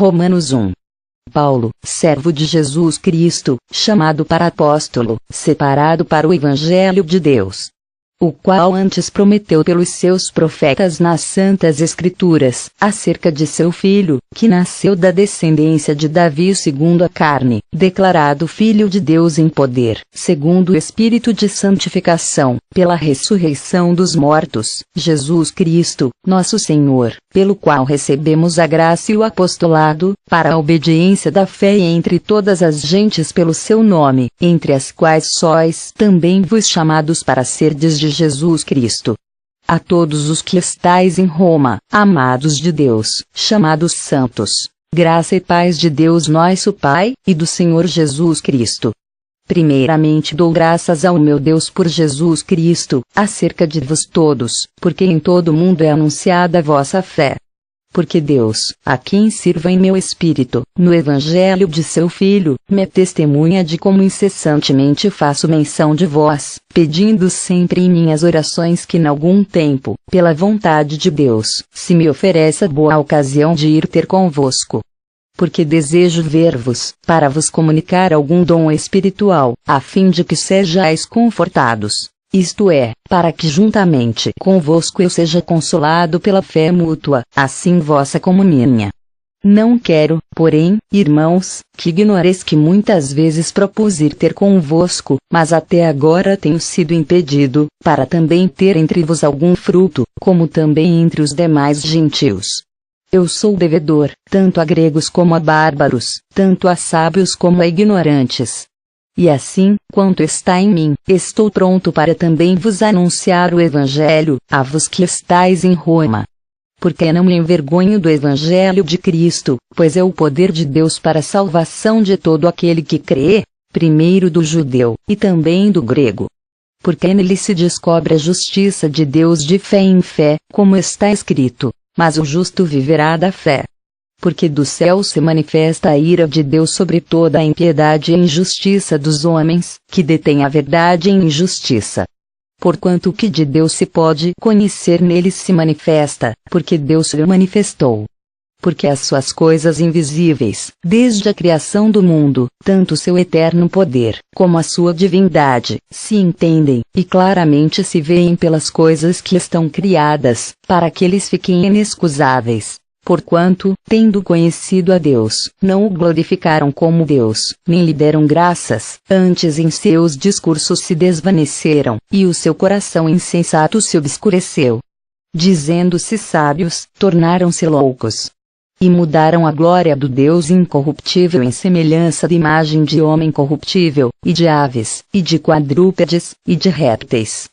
Romanos 1. Paulo, servo de Jesus Cristo, chamado para apóstolo, separado para o Evangelho de Deus, o qual antes prometeu pelos seus profetas nas Santas Escrituras, acerca de seu Filho, que nasceu da descendência de Davi segundo a carne, declarado Filho de Deus em poder, segundo o Espírito de santificação, pela ressurreição dos mortos, Jesus Cristo, nosso Senhor, pelo qual recebemos a graça e o apostolado, para a obediência da fé entre todas as gentes pelo seu nome, entre as quais sois também vos chamados para serdes de Jesus Cristo. A todos os que estais em Roma, amados de Deus, chamados santos, graça e paz de Deus nosso Pai, e do Senhor Jesus Cristo. Primeiramente dou graças ao meu Deus por Jesus Cristo, acerca de vós todos, porque em todo o mundo é anunciada a vossa fé. Porque Deus, a quem sirvo em meu espírito, no Evangelho de seu Filho, me testemunha de como incessantemente faço menção de vós, pedindo sempre em minhas orações que nalgum tempo, pela vontade de Deus, se me ofereça boa ocasião de ir ter convosco. Porque desejo ver-vos, para vos comunicar algum dom espiritual, a fim de que sejais confortados. Isto é, para que juntamente convosco eu seja consolado pela fé mútua, assim vossa como minha. Não quero, porém, irmãos, que ignoreis que muitas vezes propus ir ter convosco, mas até agora tenho sido impedido, para também ter entre vos algum fruto, como também entre os demais gentios. Eu sou devedor, tanto a gregos como a bárbaros, tanto a sábios como a ignorantes. E assim, quanto está em mim, estou pronto para também vos anunciar o Evangelho, a vos que estais em Roma. Porque não me envergonho do Evangelho de Cristo, pois é o poder de Deus para a salvação de todo aquele que crê, primeiro do judeu, e também do grego. Porque nele se descobre a justiça de Deus de fé em fé, como está escrito, mas o justo viverá da fé. Porque do céu se manifesta a ira de Deus sobre toda a impiedade e injustiça dos homens, que detêm a verdade em injustiça. Porquanto o que de Deus se pode conhecer neles se manifesta, porque Deus se manifestou. Porque as suas coisas invisíveis, desde a criação do mundo, tanto o seu eterno poder, como a sua divindade, se entendem, e claramente se veem pelas coisas que estão criadas, para que eles fiquem inexcusáveis. Porquanto, tendo conhecido a Deus, não o glorificaram como Deus, nem lhe deram graças, antes em seus discursos se desvaneceram, e o seu coração insensato se obscureceu. Dizendo-se sábios, tornaram-se loucos. E mudaram a glória do Deus incorruptível em semelhança de imagem de homem corruptível, e de aves, e de quadrúpedes, e de répteis.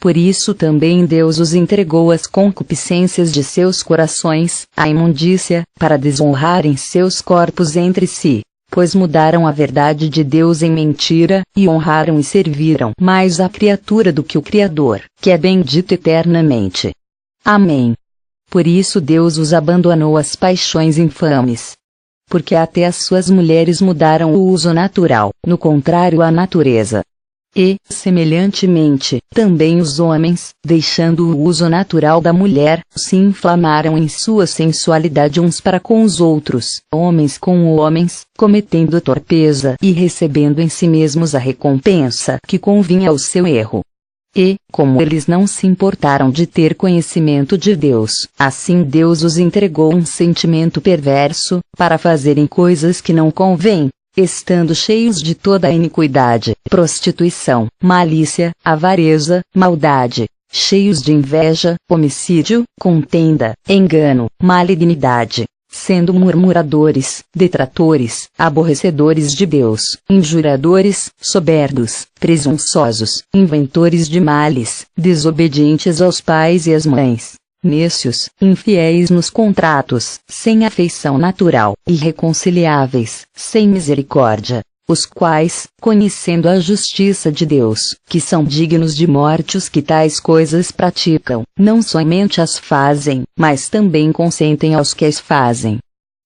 Por isso também Deus os entregou às concupiscências de seus corações, à imundícia, para desonrarem seus corpos entre si, pois mudaram a verdade de Deus em mentira, e honraram e serviram mais a criatura do que o Criador, que é bendito eternamente. Amém. Por isso Deus os abandonou às paixões infames. Porque até as suas mulheres mudaram o uso natural, no contrário à natureza. E, semelhantemente, também os homens, deixando o uso natural da mulher, se inflamaram em sua sensualidade uns para com os outros, homens com homens, cometendo torpeza e recebendo em si mesmos a recompensa que convinha ao seu erro. E, como eles não se importaram de ter conhecimento de Deus, assim Deus os entregou um sentimento perverso, para fazerem coisas que não convêm, estando cheios de toda a iniquidade, prostituição, malícia, avareza, maldade, cheios de inveja, homicídio, contenda, engano, malignidade, sendo murmuradores, detratores, aborrecedores de Deus, injuradores, soberbos, presunçosos, inventores de males, desobedientes aos pais e às mães, necios, infiéis nos contratos, sem afeição natural, irreconciliáveis, sem misericórdia, os quais, conhecendo a justiça de Deus, que são dignos de morte os que tais coisas praticam, não somente as fazem, mas também consentem aos que as fazem.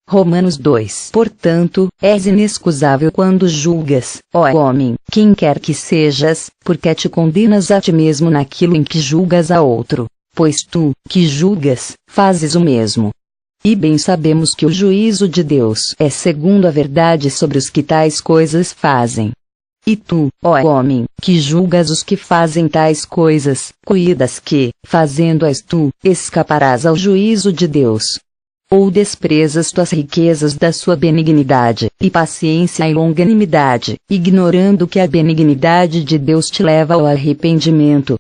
Romanos 2. Portanto, és inexcusável quando julgas, ó homem, quem quer que sejas, porque te condenas a ti mesmo naquilo em que julgas a outro. Pois tu, que julgas, fazes o mesmo. E bem sabemos que o juízo de Deus é segundo a verdade sobre os que tais coisas fazem. E tu, ó homem, que julgas os que fazem tais coisas, cuidas que, fazendo-as tu, escaparás ao juízo de Deus. Ou desprezas tu as riquezas da sua benignidade, e paciência e longanimidade, ignorando que a benignidade de Deus te leva ao arrependimento.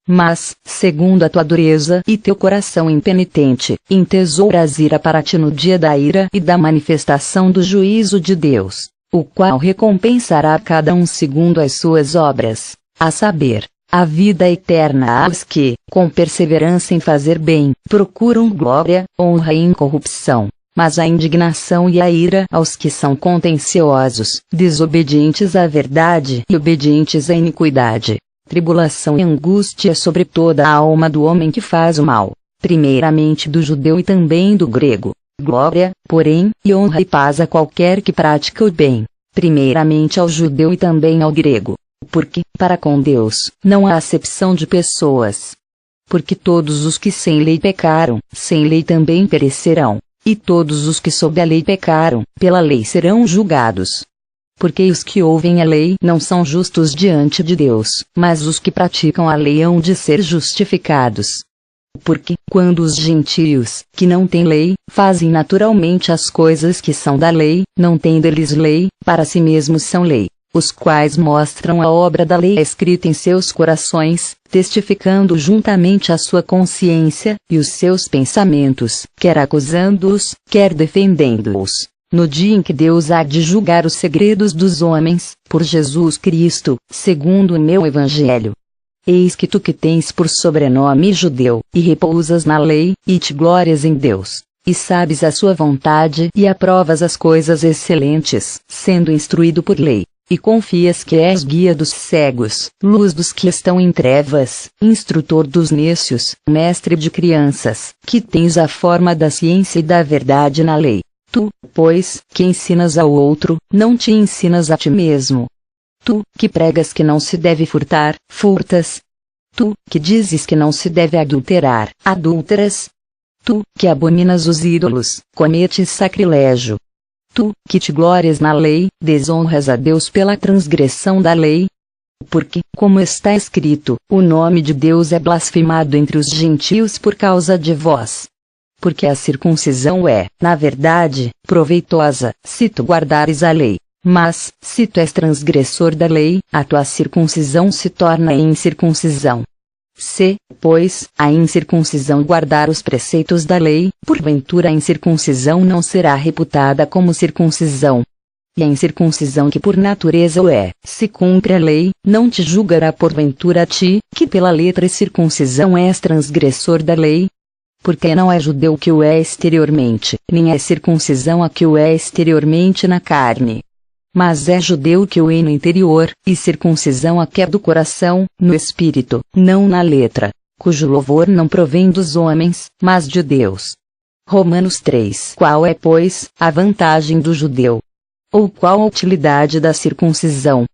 Mas, segundo a tua dureza e teu coração impenitente, entesouras ira para ti no dia da ira e da manifestação do juízo de Deus, o qual recompensará a cada um segundo as suas obras, a saber, a vida eterna aos que, com perseverança em fazer bem, procuram glória, honra e incorrupção, mas a indignação e a ira aos que são contenciosos, desobedientes à verdade e obedientes à iniquidade. Tribulação e angústia sobre toda a alma do homem que faz o mal, primeiramente do judeu e também do grego. Glória, porém, e honra e paz a qualquer que pratica o bem, primeiramente ao judeu e também ao grego. Porque, para com Deus, não há acepção de pessoas. Porque todos os que sem lei pecaram, sem lei também perecerão, e todos os que sob a lei pecaram, pela lei serão julgados. Porque os que ouvem a lei não são justos diante de Deus, mas os que praticam a lei hão de ser justificados. Porque, quando os gentios, que não têm lei, fazem naturalmente as coisas que são da lei, não têm deles lei, para si mesmos são lei, os quais mostram a obra da lei escrita em seus corações, testificando juntamente a sua consciência, e os seus pensamentos, quer acusando-os, quer defendendo-os. No dia em que Deus há de julgar os segredos dos homens, por Jesus Cristo, segundo o meu Evangelho. Eis que tu que tens por sobrenome judeu, e repousas na lei, e te glórias em Deus, e sabes a sua vontade e aprovas as coisas excelentes, sendo instruído por lei, e confias que és guia dos cegos, luz dos que estão em trevas, instrutor dos nécios, mestre de crianças, que tens a forma da ciência e da verdade na lei. Tu, pois, que ensinas ao outro, não te ensinas a ti mesmo. Tu, que pregas que não se deve furtar, furtas. Tu, que dizes que não se deve adulterar, adúlteras. Tu, que abominas os ídolos, cometes sacrilégio. Tu, que te glórias na lei, desonras a Deus pela transgressão da lei. Porque, como está escrito, o nome de Deus é blasfemado entre os gentios por causa de vós. Porque a circuncisão é, na verdade, proveitosa, se tu guardares a lei. Mas, se tu és transgressor da lei, a tua circuncisão se torna incircuncisão. Se, pois, a incircuncisão guardar os preceitos da lei, porventura a incircuncisão não será reputada como circuncisão. E a incircuncisão que por natureza o é, se cumpre a lei, não te julgará porventura a ti, que pela letra circuncisão és transgressor da lei? Porque não é judeu que o é exteriormente, nem é circuncisão a que o é exteriormente na carne. Mas é judeu que o é no interior, e circuncisão a que é do coração, no espírito, não na letra, cujo louvor não provém dos homens, mas de Deus. Romanos 3. Qual é, pois, a vantagem do judeu? Ou qual a utilidade da circuncisão?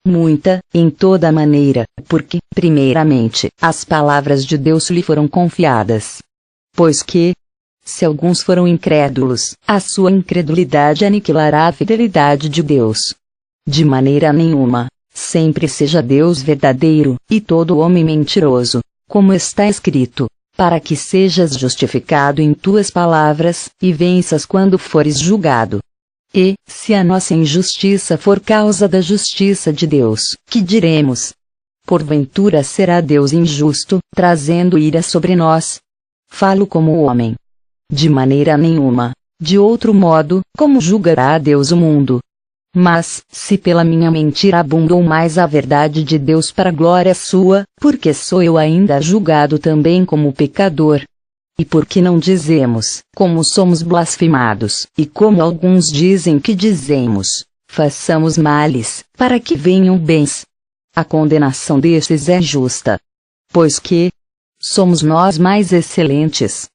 Muita, em toda maneira, porque, primeiramente, as palavras de Deus lhe foram confiadas. Pois que, se alguns foram incrédulos, a sua incredulidade aniquilará a fidelidade de Deus. De maneira nenhuma, sempre seja Deus verdadeiro, e todo homem mentiroso, como está escrito, para que sejas justificado em tuas palavras, e venças quando fores julgado. E, se a nossa injustiça for causa da justiça de Deus, que diremos? Porventura será Deus injusto, trazendo ira sobre nós? Falo como homem. De maneira nenhuma. De outro modo, como julgará Deus o mundo? Mas, se pela minha mentira abundou mais a verdade de Deus para a glória sua, porque sou eu ainda julgado também como pecador? E por que não dizemos, como somos blasfemados, e como alguns dizem que dizemos, façamos males, para que venham bens? A condenação destes é justa. Pois que somos nós mais excelentes?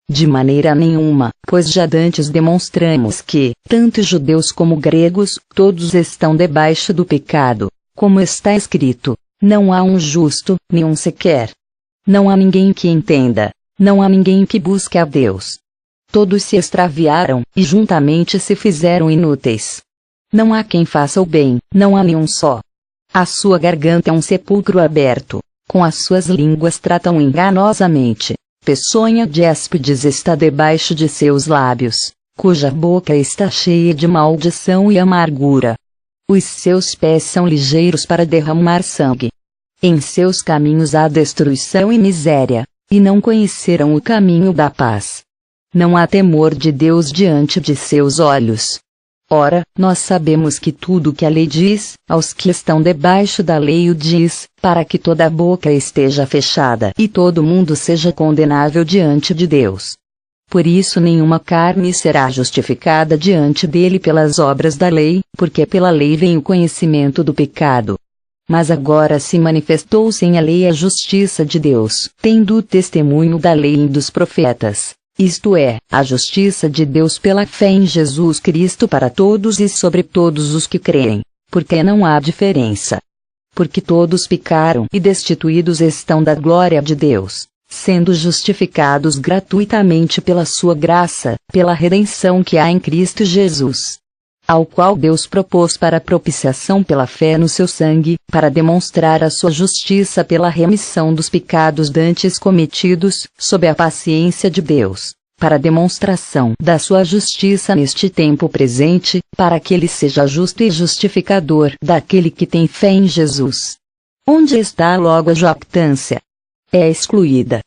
De maneira nenhuma, pois já dantes demonstramos que, tanto judeus como gregos, todos estão debaixo do pecado, como está escrito, não há um justo, nenhum sequer. Não há ninguém que entenda, não há ninguém que busque a Deus. Todos se extraviaram, e juntamente se fizeram inúteis. Não há quem faça o bem, não há nenhum só. A sua garganta é um sepulcro aberto. Com as suas línguas tratam enganosamente. Peçonha de hóspedes está debaixo de seus lábios, cuja boca está cheia de maldição e amargura. Os seus pés são ligeiros para derramar sangue. Em seus caminhos há destruição e miséria, e não conheceram o caminho da paz. Não há temor de Deus diante de seus olhos. Ora, nós sabemos que tudo o que a lei diz, aos que estão debaixo da lei o diz, para que toda a boca esteja fechada e todo mundo seja condenável diante de Deus. Por isso nenhuma carne será justificada diante dele pelas obras da lei, porque pela lei vem o conhecimento do pecado. Mas agora se manifestou sem a lei a justiça de Deus, tendo o testemunho da lei e dos profetas. Isto é, a justiça de Deus pela fé em Jesus Cristo para todos e sobre todos os que creem, porque não há diferença. Porque todos pecaram e destituídos estão da glória de Deus, sendo justificados gratuitamente pela sua graça, pela redenção que há em Cristo Jesus, ao qual Deus propôs para propiciação pela fé no seu sangue, para demonstrar a sua justiça pela remissão dos pecados dantes cometidos, sob a paciência de Deus, para demonstração da sua justiça neste tempo presente, para que ele seja justo e justificador daquele que tem fé em Jesus. Onde está logo a jactância? É excluída.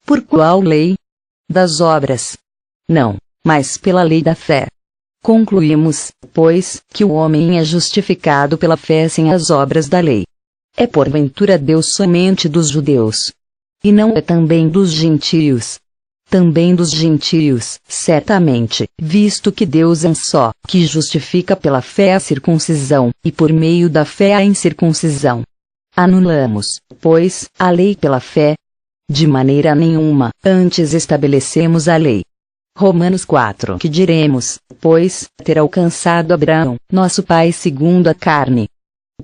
Por qual lei? Das obras? Não, mas pela lei da fé. Concluímos, pois, que o homem é justificado pela fé sem as obras da lei. É porventura Deus somente dos judeus? E não é também dos gentios? Também dos gentios, certamente, visto que Deus é um só, que justifica pela fé a circuncisão, e por meio da fé a incircuncisão. Anulamos, pois, a lei pela fé? De maneira nenhuma, antes estabelecemos a lei. Romanos 4. Que diremos, pois, ter alcançado Abraão, nosso pai segundo a carne?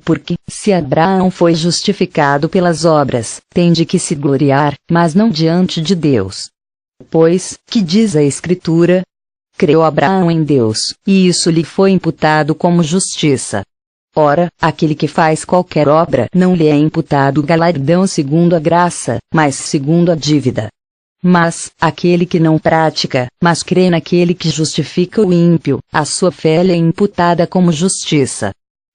Porque, se Abraão foi justificado pelas obras, tem de que se gloriar, mas não diante de Deus. Pois, que diz a Escritura? Creu Abraão em Deus, e isso lhe foi imputado como justiça. Ora, aquele que faz qualquer obra não lhe é imputado galardão segundo a graça, mas segundo a dívida. Mas, aquele que não pratica, mas crê naquele que justifica o ímpio, a sua fé lhe é imputada como justiça.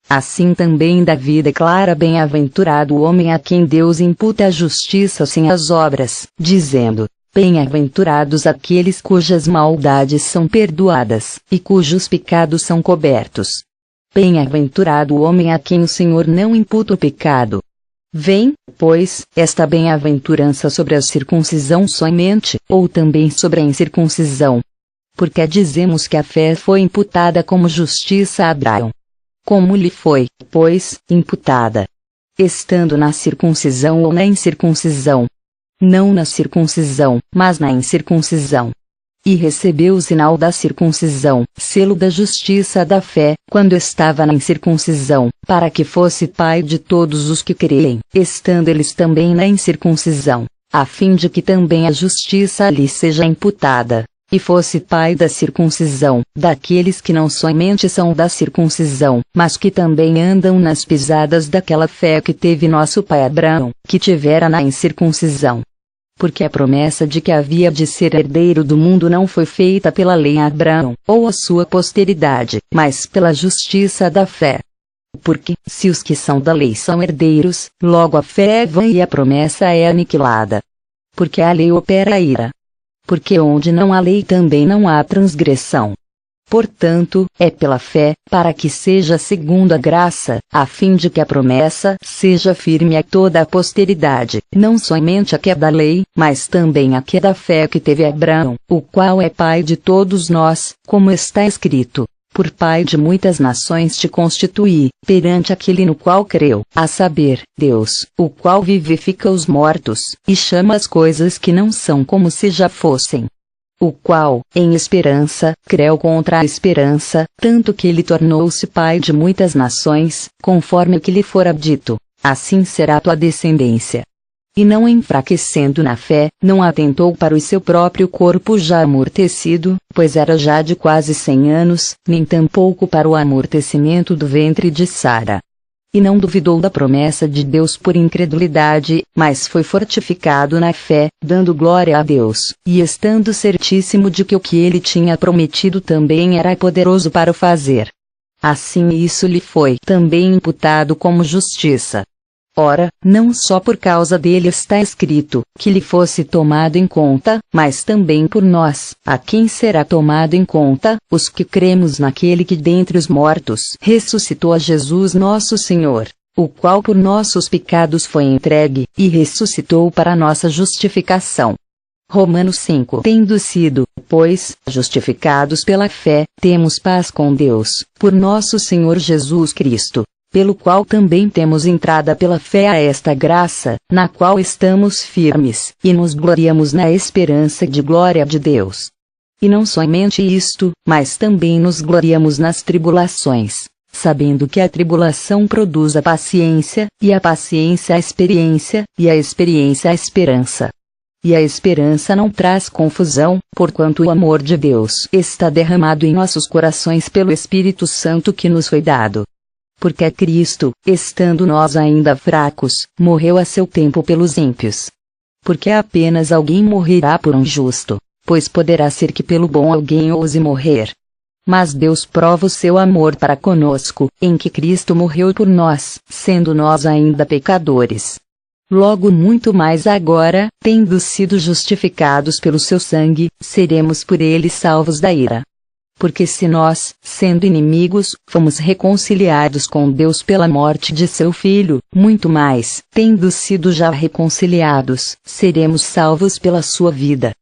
Assim também Davi declara bem-aventurado o homem a quem Deus imputa a justiça sem as obras, dizendo: bem-aventurados aqueles cujas maldades são perdoadas, e cujos pecados são cobertos. Bem-aventurado o homem a quem o Senhor não imputa o pecado. Vem, pois, esta bem-aventurança sobre a circuncisão somente, ou também sobre a incircuncisão? Porque dizemos que a fé foi imputada como justiça a Abraão. Como lhe foi, pois, imputada? Estando na circuncisão ou na incircuncisão? Não na circuncisão, mas na incircuncisão. E recebeu o sinal da circuncisão, selo da justiça da fé, quando estava na incircuncisão, para que fosse pai de todos os que creem, estando eles também na incircuncisão, a fim de que também a justiça lhe seja imputada, e fosse pai da circuncisão, daqueles que não somente são da circuncisão, mas que também andam nas pisadas daquela fé que teve nosso pai Abraão, que tivera na incircuncisão. Porque a promessa de que havia de ser herdeiro do mundo não foi feita pela lei a Abraão, ou a sua posteridade, mas pela justiça da fé. Porque, se os que são da lei são herdeiros, logo a fé é vã e a promessa é aniquilada. Porque a lei opera a ira. Porque onde não há lei também não há transgressão. Portanto, é pela fé, para que seja segundo a graça, a fim de que a promessa seja firme a toda a posteridade, não somente a que é da lei, mas também a que é da fé que teve Abraão, o qual é pai de todos nós, como está escrito: por pai de muitas nações te constituí, perante aquele no qual creu, a saber, Deus, o qual vivifica os mortos, e chama as coisas que não são como se já fossem. O qual, em esperança, creu contra a esperança, tanto que ele tornou-se pai de muitas nações, conforme o que lhe fora dito: assim será tua descendência. e não enfraquecendo na fé, não atentou para o seu próprio corpo já amortecido, pois era já de quase 100 anos, nem tampouco para o amortecimento do ventre de Sara. E não duvidou da promessa de Deus por incredulidade, mas foi fortificado na fé, dando glória a Deus, e estando certíssimo de que o que ele tinha prometido também era poderoso para o fazer. Assim isso lhe foi também imputado como justiça. Ora, não só por causa dele está escrito, que lhe fosse tomado em conta, mas também por nós, a quem será tomado em conta, os que cremos naquele que dentre os mortos ressuscitou a Jesus nosso Senhor, o qual por nossos pecados foi entregue, e ressuscitou para nossa justificação. Romanos 5. Tendo sido, pois, justificados pela fé, temos paz com Deus, por nosso Senhor Jesus Cristo, pelo qual também temos entrada pela fé a esta graça, na qual estamos firmes, e nos gloriamos na esperança de glória de Deus. E não somente isto, mas também nos gloriamos nas tribulações, sabendo que a tribulação produz a paciência, e a paciência a experiência, e a experiência a esperança. E a esperança não traz confusão, porquanto o amor de Deus está derramado em nossos corações pelo Espírito Santo que nos foi dado. Porque Cristo, estando nós ainda fracos, morreu a seu tempo pelos ímpios. Porque apenas alguém morrerá por um justo, pois poderá ser que pelo bom alguém ouse morrer. Mas Deus prova o seu amor para conosco, em que Cristo morreu por nós, sendo nós ainda pecadores. Logo muito mais agora, tendo sido justificados pelo seu sangue, seremos por ele salvos da ira. Porque se nós, sendo inimigos, fomos reconciliados com Deus pela morte de seu Filho, muito mais, tendo sido já reconciliados, seremos salvos pela sua vida.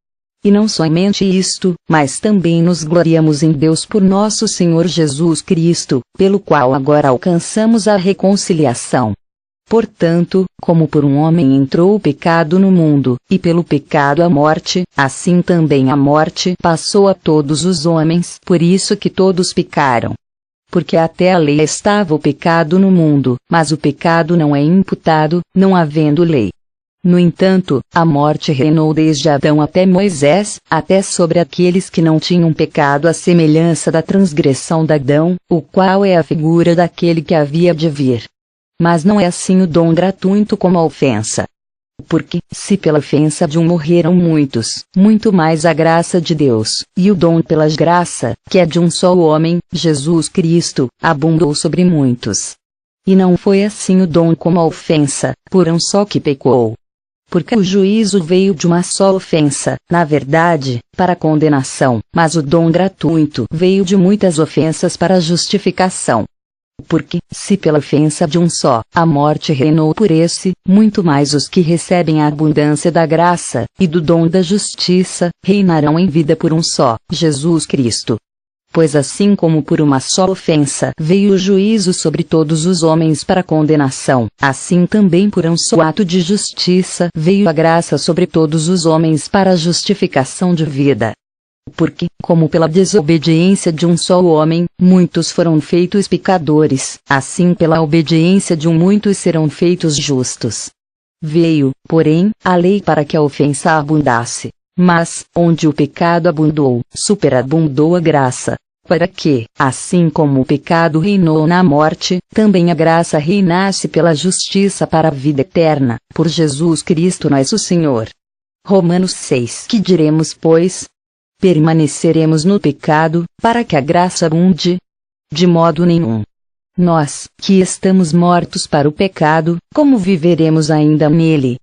E não somente isto, mas também nos gloriamos em Deus por nosso Senhor Jesus Cristo, pelo qual agora alcançamos a reconciliação. Portanto, como por um homem entrou o pecado no mundo, e pelo pecado a morte, assim também a morte passou a todos os homens, por isso que todos pecaram. Porque até a lei estava o pecado no mundo, mas o pecado não é imputado, não havendo lei. No entanto, a morte reinou desde Adão até Moisés, até sobre aqueles que não tinham pecado à semelhança da transgressão de Adão, o qual é a figura daquele que havia de vir. Mas não é assim o dom gratuito como a ofensa. Porque, se pela ofensa de um morreram muitos, muito mais a graça de Deus, e o dom pela graça, que é de um só homem, Jesus Cristo, abundou sobre muitos. E não foi assim o dom como a ofensa, por um só que pecou. Porque o juízo veio de uma só ofensa, na verdade, para a condenação, mas o dom gratuito veio de muitas ofensas para a justificação. Porque, se pela ofensa de um só, a morte reinou por esse, muito mais os que recebem a abundância da graça, e do dom da justiça, reinarão em vida por um só, Jesus Cristo. Pois assim como por uma só ofensa veio o juízo sobre todos os homens para condenação, assim também por um só ato de justiça veio a graça sobre todos os homens para a justificação de vida. Porque, como pela desobediência de um só homem, muitos foram feitos pecadores, assim pela obediência de um muitos serão feitos justos. Veio, porém, a lei para que a ofensa abundasse. Mas, onde o pecado abundou, superabundou a graça. Para que, assim como o pecado reinou na morte, também a graça reinasse pela justiça para a vida eterna, por Jesus Cristo nosso Senhor. Romanos 6. Que diremos, pois? Permaneceremos no pecado, para que a graça abunde? De modo nenhum. Nós, que estamos mortos para o pecado, como viveremos ainda nele?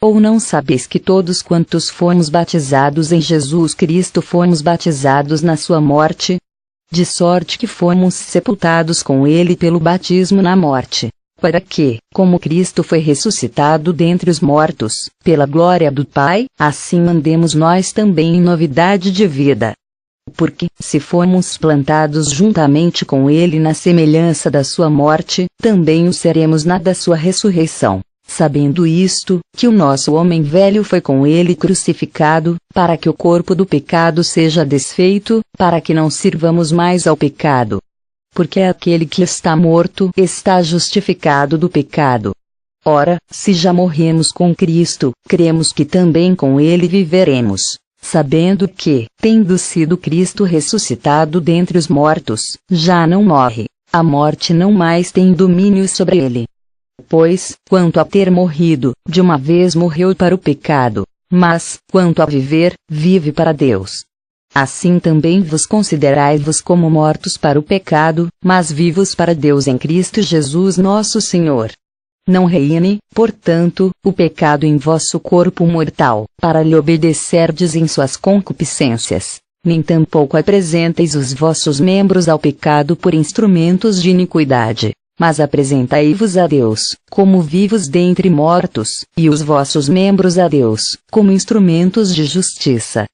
Ou não sabeis que todos quantos fomos batizados em Jesus Cristo fomos batizados na sua morte? De sorte que fomos sepultados com ele pelo batismo na morte. Para que, como Cristo foi ressuscitado dentre os mortos, pela glória do Pai, assim andemos nós também em novidade de vida. Porque, se formos plantados juntamente com ele na semelhança da sua morte, também o seremos na da sua ressurreição. Sabendo isto, que o nosso homem velho foi com ele crucificado, para que o corpo do pecado seja desfeito, para que não sirvamos mais ao pecado. Porque aquele que está morto está justificado do pecado. Ora, se já morremos com Cristo, cremos que também com Ele viveremos, sabendo que, tendo sido Cristo ressuscitado dentre os mortos, já não morre, a morte não mais tem domínio sobre ele. Pois, quanto a ter morrido, de uma vez morreu para o pecado, mas, quanto a viver, vive para Deus. Assim também vos considerai-vos como mortos para o pecado, mas vivos para Deus em Cristo Jesus nosso Senhor. Não reine, portanto, o pecado em vosso corpo mortal, para lhe obedecerdes em suas concupiscências, nem tampouco apresenteis os vossos membros ao pecado por instrumentos de iniquidade, mas apresentai-vos a Deus, como vivos dentre mortos, e os vossos membros a Deus, como instrumentos de justiça.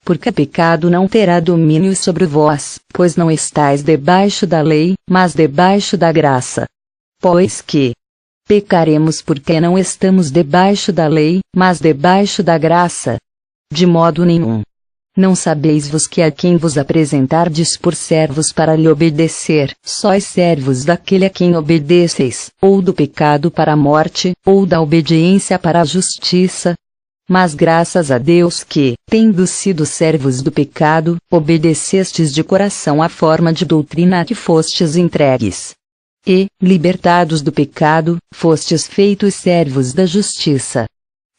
Porque pecado não terá domínio sobre vós, pois não estáis debaixo da lei, mas debaixo da graça. Pois que pecaremos porque não estamos debaixo da lei, mas debaixo da graça? De modo nenhum. Não sabeis vos que a quem vos apresentardes por servos para lhe obedecer, sois servos daquele a quem obedeceis, ou do pecado para a morte, ou da obediência para a justiça? Mas graças a Deus que, tendo sido servos do pecado, obedecestes de coração à forma de doutrina a que fostes entregues. E, libertados do pecado, fostes feitos servos da justiça.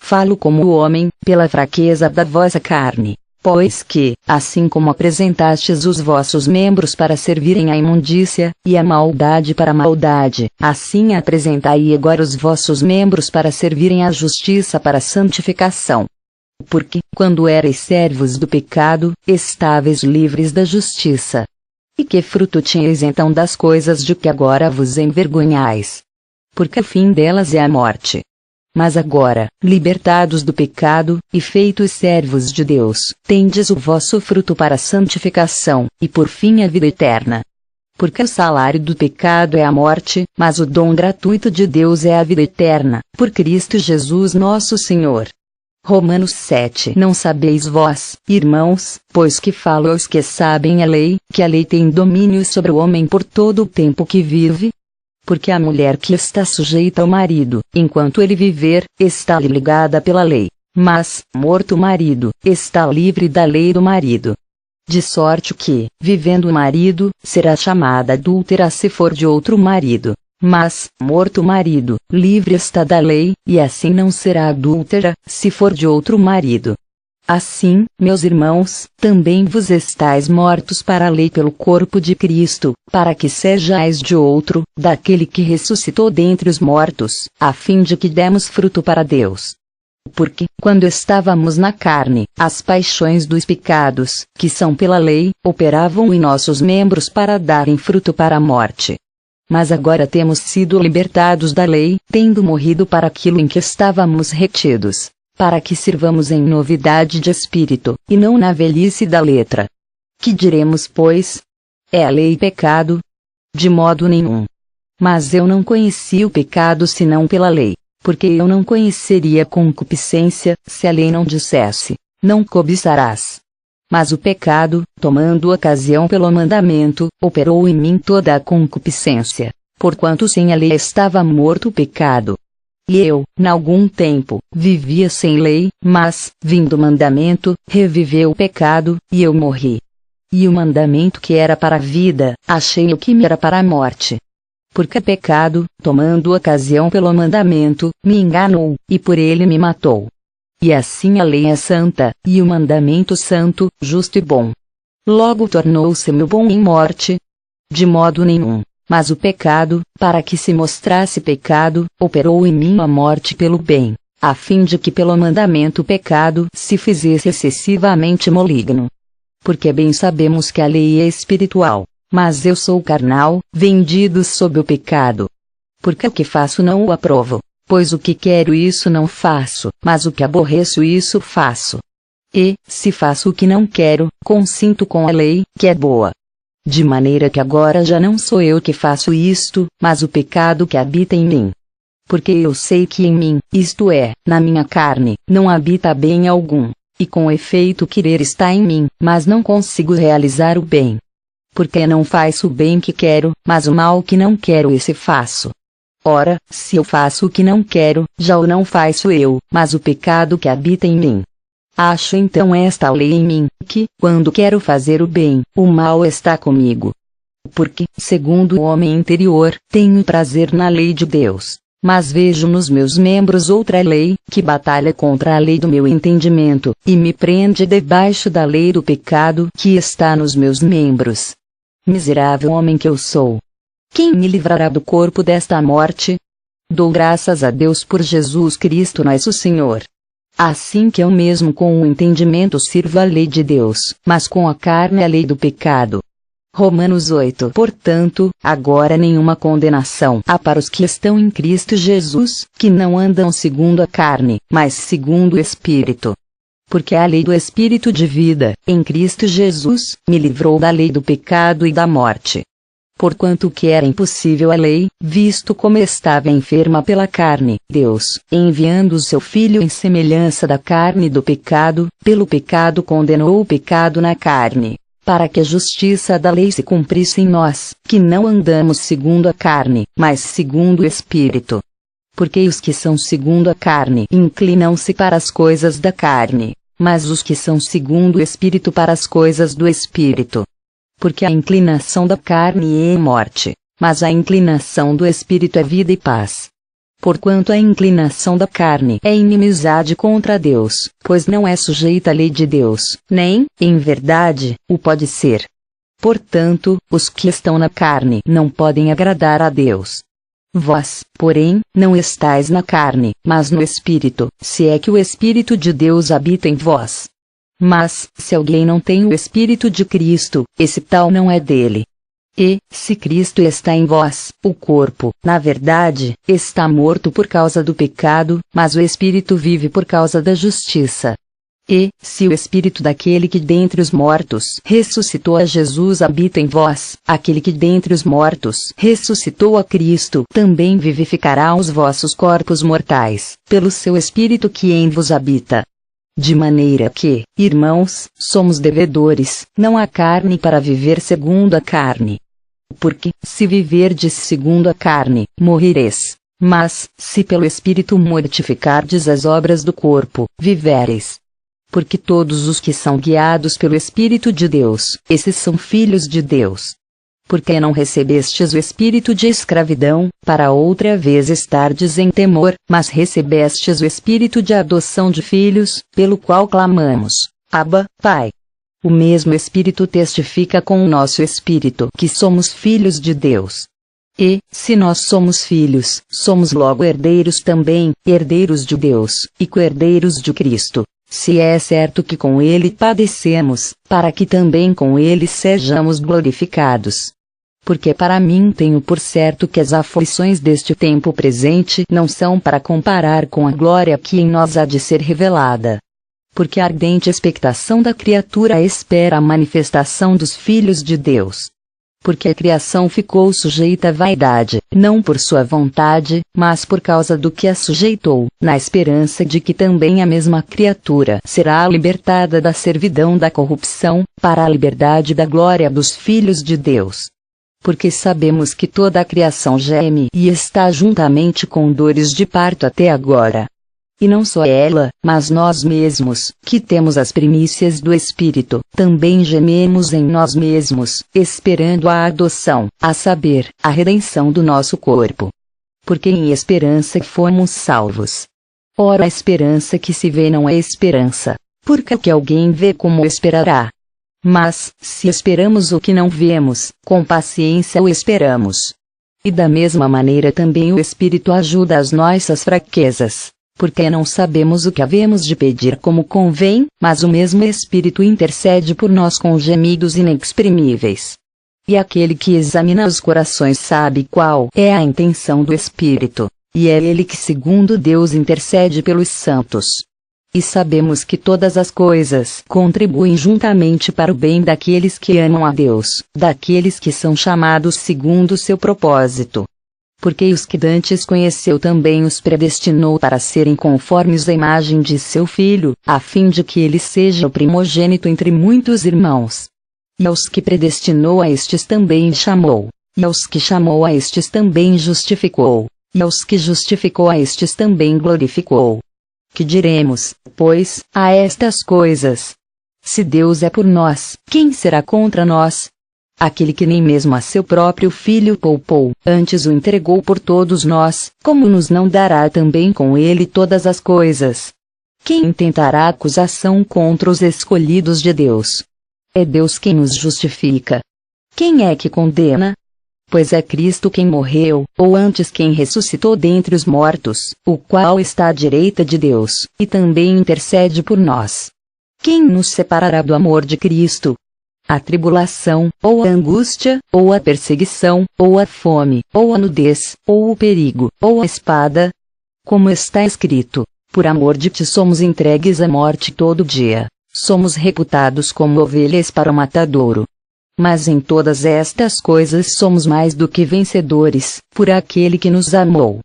Falo como homem, pela fraqueza da vossa carne. Pois que, assim como apresentastes os vossos membros para servirem à imundícia, e a maldade para a maldade, assim apresentai agora os vossos membros para servirem à justiça para a santificação. Porque, quando erais servos do pecado, estáveis livres da justiça. E que fruto tinhais então das coisas de que agora vos envergonhais? Porque o fim delas é a morte. Mas agora, libertados do pecado, e feitos servos de Deus, tendes o vosso fruto para a santificação, e por fim a vida eterna. Porque o salário do pecado é a morte, mas o dom gratuito de Deus é a vida eterna, por Cristo Jesus nosso Senhor. Romanos 7. Não sabeis vós, irmãos, pois que falo aos que sabem a lei, que a lei tem domínio sobre o homem por todo o tempo que vive? Porque a mulher que está sujeita ao marido, enquanto ele viver, está-lhe ligada pela lei, mas, morto o marido, está livre da lei do marido. De sorte que, vivendo o marido, será chamada adúltera se for de outro marido. Mas, morto o marido, livre está da lei, e assim não será adúltera, se for de outro marido. Assim, meus irmãos, também vos estáis mortos para a lei pelo corpo de Cristo, para que sejais de outro, daquele que ressuscitou dentre os mortos, a fim de que demos fruto para Deus. Porque, quando estávamos na carne, as paixões dos pecados, que são pela lei, operavam em nossos membros para darem fruto para a morte. Mas agora temos sido libertados da lei, tendo morrido para aquilo em que estávamos retidos, para que sirvamos em novidade de espírito, e não na velhice da letra. Que diremos, pois? É a lei pecado? De modo nenhum. Mas eu não conheci o pecado senão pela lei, porque eu não conheceria concupiscência, se a lei não dissesse, não cobiçarás. Mas o pecado, tomando ocasião pelo mandamento, operou em mim toda a concupiscência, porquanto sem a lei estava morto o pecado. E eu, n'algum tempo, vivia sem lei, mas, vindo o mandamento, reviveu o pecado, e eu morri. E o mandamento que era para a vida, achei o que me era para a morte. Porque o pecado, tomando ocasião pelo mandamento, me enganou, e por ele me matou. E assim a lei é santa, e o mandamento santo, justo e bom. Logo tornou-se-me bom em morte? De modo nenhum. Mas o pecado, para que se mostrasse pecado, operou em mim a morte pelo bem, a fim de que pelo mandamento o pecado se fizesse excessivamente maligno. Porque bem sabemos que a lei é espiritual, mas eu sou carnal, vendido sob o pecado. Porque o que faço não o aprovo. Pois o que quero isso não faço, mas o que aborreço isso faço. E, se faço o que não quero, consinto com a lei, que é boa. De maneira que agora já não sou eu que faço isto, mas o pecado que habita em mim. Porque eu sei que em mim, isto é, na minha carne, não habita bem algum, e com efeito querer está em mim, mas não consigo realizar o bem. Porque não faço o bem que quero, mas o mal que não quero esse faço. Ora, se eu faço o que não quero, já o não faço eu, mas o pecado que habita em mim. Acho então esta lei em mim, que, quando quero fazer o bem, o mal está comigo. Porque, segundo o homem interior, tenho prazer na lei de Deus, mas vejo nos meus membros outra lei, que batalha contra a lei do meu entendimento, e me prende debaixo da lei do pecado que está nos meus membros. Miserável homem que eu sou! Quem me livrará do corpo desta morte? Dou graças a Deus por Jesus Cristo nosso Senhor. Assim que eu mesmo com o entendimento sirvo a lei de Deus, mas com a carne a lei do pecado. Romanos 8. Portanto, agora nenhuma condenação há para os que estão em Cristo Jesus, que não andam segundo a carne, mas segundo o Espírito. Porque a lei do Espírito de vida, em Cristo Jesus, me livrou da lei do pecado e da morte. Porquanto que era impossível a lei, visto como estava enferma pela carne, Deus, enviando o seu Filho em semelhança da carne do pecado, pelo pecado condenou o pecado na carne, para que a justiça da lei se cumprisse em nós, que não andamos segundo a carne, mas segundo o Espírito. Porque os que são segundo a carne inclinam-se para as coisas da carne, mas os que são segundo o Espírito para as coisas do Espírito. Porque a inclinação da carne é morte, mas a inclinação do Espírito é vida e paz. Porquanto a inclinação da carne é inimizade contra Deus, pois não é sujeita à lei de Deus, nem, em verdade, o pode ser. Portanto, os que estão na carne não podem agradar a Deus. Vós, porém, não estáis na carne, mas no Espírito, se é que o Espírito de Deus habita em vós. Mas, se alguém não tem o Espírito de Cristo, esse tal não é dele. E, se Cristo está em vós, o corpo, na verdade, está morto por causa do pecado, mas o Espírito vive por causa da justiça. E, se o Espírito daquele que dentre os mortos ressuscitou a Jesus habita em vós, aquele que dentre os mortos ressuscitou a Cristo também vivificará os vossos corpos mortais, pelo seu Espírito que em vos habita. De maneira que, irmãos, somos devedores, não à carne para viver segundo a carne. Porque, se viverdes segundo a carne, morrereis. Mas, se pelo Espírito mortificardes as obras do corpo, vivereis. Porque todos os que são guiados pelo Espírito de Deus, esses são filhos de Deus. Porque não recebestes o espírito de escravidão, para outra vez estardes em temor, mas recebestes o espírito de adoção de filhos, pelo qual clamamos, Abba, Pai. O mesmo Espírito testifica com o nosso espírito que somos filhos de Deus. E, se nós somos filhos, somos logo herdeiros também, herdeiros de Deus, e co-herdeiros de Cristo. Se é certo que com ele padecemos, para que também com ele sejamos glorificados. Porque para mim tenho por certo que as aflições deste tempo presente não são para comparar com a glória que em nós há de ser revelada. Porque a ardente expectação da criatura espera a manifestação dos filhos de Deus. Porque a criação ficou sujeita à vaidade, não por sua vontade, mas por causa do que a sujeitou, na esperança de que também a mesma criatura será libertada da servidão da corrupção, para a liberdade da glória dos filhos de Deus. Porque sabemos que toda a criação geme e está juntamente com dores de parto até agora. E não só ela, mas nós mesmos, que temos as primícias do Espírito, também gememos em nós mesmos, esperando a adoção, a saber, a redenção do nosso corpo. Porque em esperança fomos salvos. Ora, a esperança que se vê não é esperança, porque o que alguém vê como esperará? Mas, se esperamos o que não vemos, com paciência o esperamos. E da mesma maneira também o Espírito ajuda as nossas fraquezas. Porque não sabemos o que havemos de pedir como convém, mas o mesmo Espírito intercede por nós com gemidos inexprimíveis. E aquele que examina os corações sabe qual é a intenção do Espírito, e é ele que segundo Deus intercede pelos santos. E sabemos que todas as coisas contribuem juntamente para o bem daqueles que amam a Deus, daqueles que são chamados segundo o seu propósito. Porque os que dantes conheceu também os predestinou para serem conformes à imagem de seu Filho, a fim de que ele seja o primogênito entre muitos irmãos. E aos que predestinou a estes também chamou, e aos que chamou a estes também justificou, E aos que justificou a estes também glorificou. Que diremos, pois, a estas coisas? Se Deus é por nós, quem será contra nós? Aquele que nem mesmo a seu próprio Filho poupou, antes o entregou por todos nós, como nos não dará também com ele todas as coisas? Quem intentará acusação contra os escolhidos de Deus? É Deus quem nos justifica. Quem é que condena? Pois é Cristo quem morreu, ou antes quem ressuscitou dentre os mortos, o qual está à direita de Deus, e também intercede por nós. Quem nos separará do amor de Cristo? A tribulação, ou a angústia, ou a perseguição, ou a fome, ou a nudez, ou o perigo, ou a espada? Como está escrito, por amor de ti somos entregues à morte todo dia, somos reputados como ovelhas para o matadouro. Mas em todas estas coisas somos mais do que vencedores, por aquele que nos amou.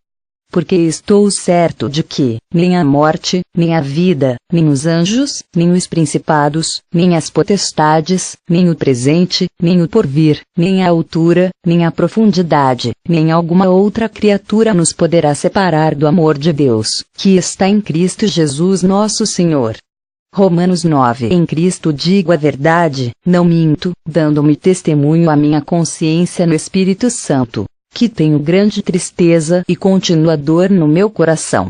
Porque estou certo de que, nem a morte, nem a vida, nem os anjos, nem os principados, nem as potestades, nem o presente, nem o porvir, nem a altura, nem a profundidade, nem alguma outra criatura nos poderá separar do amor de Deus, que está em Cristo Jesus nosso Senhor. Romanos 9. Em Cristo digo a verdade, não minto, dando-me testemunho a minha consciência no Espírito Santo, que tenho grande tristeza e contínua dor no meu coração.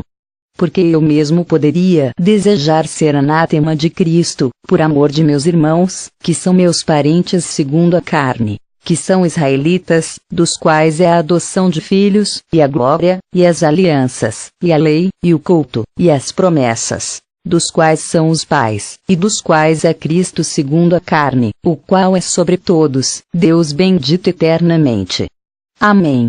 Porque eu mesmo poderia desejar ser anátema de Cristo, por amor de meus irmãos, que são meus parentes segundo a carne, que são israelitas, dos quais é a adoção de filhos, e a glória, e as alianças, e a lei, e o culto, e as promessas, dos quais são os pais, e dos quais é Cristo segundo a carne, o qual é sobre todos, Deus bendito eternamente. Amém.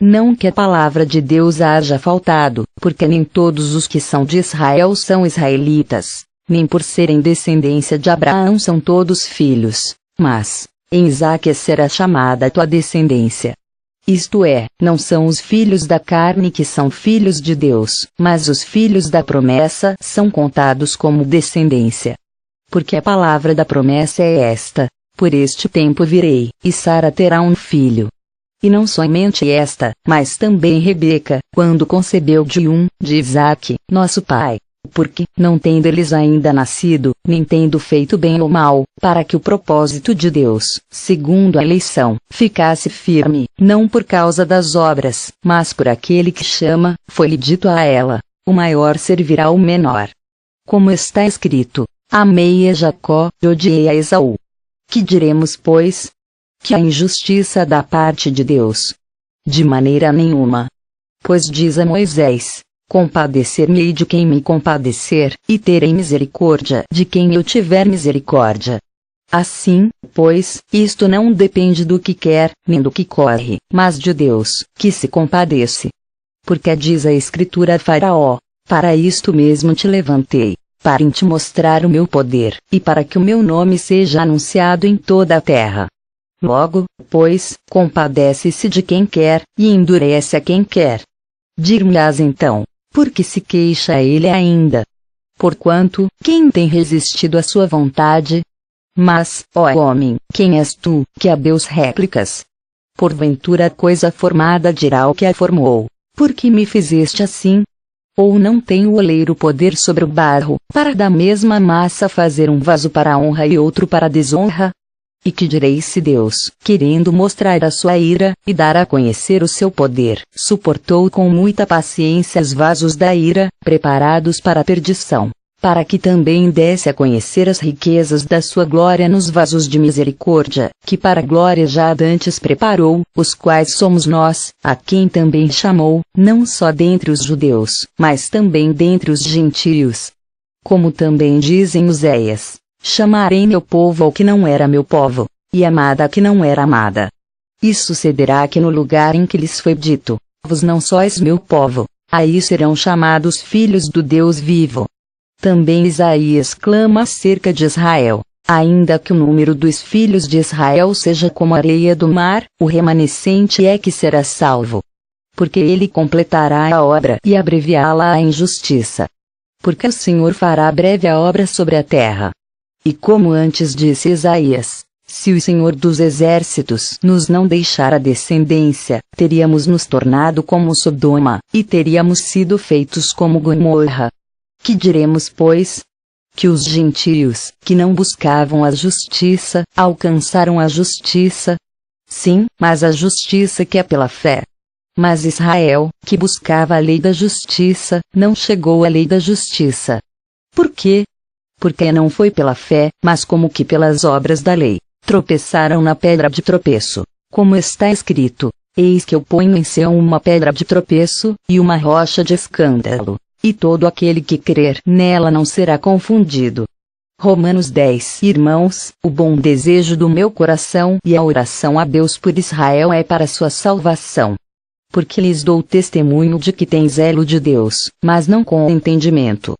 Não que a palavra de Deus haja faltado, porque nem todos os que são de Israel são israelitas, nem por serem descendência de Abraão são todos filhos, mas, em Isaque será chamada a tua descendência. Isto é, não são os filhos da carne que são filhos de Deus, mas os filhos da promessa são contados como descendência. Porque a palavra da promessa é esta: por este tempo virei, e Sara terá um filho. E não somente esta, mas também Rebeca, quando concebeu de Isaque, nosso pai. Porque, não tendo eles ainda nascido, nem tendo feito bem ou mal, para que o propósito de Deus, segundo a eleição, ficasse firme, não por causa das obras, mas por aquele que chama, foi-lhe dito a ela: o maior servirá ao menor. Como está escrito: amei a Jacó, e odiei a Esaú. Que diremos, pois? Que a injustiça da parte de Deus? De maneira nenhuma. Pois diz a Moisés: compadecer-me-ei de quem me compadecer, e terei misericórdia de quem eu tiver misericórdia. Assim, pois, isto não depende do que quer, nem do que corre, mas de Deus, que se compadece. Porque diz a Escritura a Faraó: para isto mesmo te levantei, para te mostrar o meu poder, e para que o meu nome seja anunciado em toda a terra. Logo, pois, compadece-se de quem quer, e endurece a quem quer. Dir-me-ás então, por que se queixa ele ainda? Porquanto, quem tem resistido à sua vontade? Mas, ó homem, quem és tu, que a Deus replicas? Porventura a coisa formada dirá ao que a formou: por que me fizeste assim? Ou não tem o oleiro poder sobre o barro, para da mesma massa fazer um vaso para a honra e outro para a desonra? E que direi se Deus, querendo mostrar a sua ira, e dar a conhecer o seu poder, suportou com muita paciência os vasos da ira, preparados para a perdição, para que também desse a conhecer as riquezas da sua glória nos vasos de misericórdia, que para a glória já dantes preparou, os quais somos nós, a quem também chamou, não só dentre os judeus, mas também dentre os gentios. Como também diz em Oséias: chamarei meu povo ao que não era meu povo, e amada a que não era amada. E sucederá que no lugar em que lhes foi dito: vos não sois meu povo, aí serão chamados filhos do Deus vivo. Também Isaías clama acerca de Israel: ainda que o número dos filhos de Israel seja como a areia do mar, o remanescente é que será salvo. Porque ele completará a obra e abreviá-la a injustiça. Porque o Senhor fará breve a obra sobre a terra. E como antes disse Isaías: se o Senhor dos Exércitos nos não deixara descendência, teríamos nos tornado como Sodoma, e teríamos sido feitos como Gomorra. Que diremos, pois? Que os gentios, que não buscavam a justiça, alcançaram a justiça? Sim, mas a justiça que é pela fé. Mas Israel, que buscava a lei da justiça, não chegou à lei da justiça. Por quê? Porque não foi pela fé, mas como que pelas obras da lei. Tropeçaram na pedra de tropeço. Como está escrito: eis que eu ponho em Sião uma pedra de tropeço, e uma rocha de escândalo. E todo aquele que crer nela não será confundido. Romanos 10. Irmãos, o bom desejo do meu coração e a oração a Deus por Israel é para sua salvação. Porque lhes dou testemunho de que têm zelo de Deus, mas não com entendimento.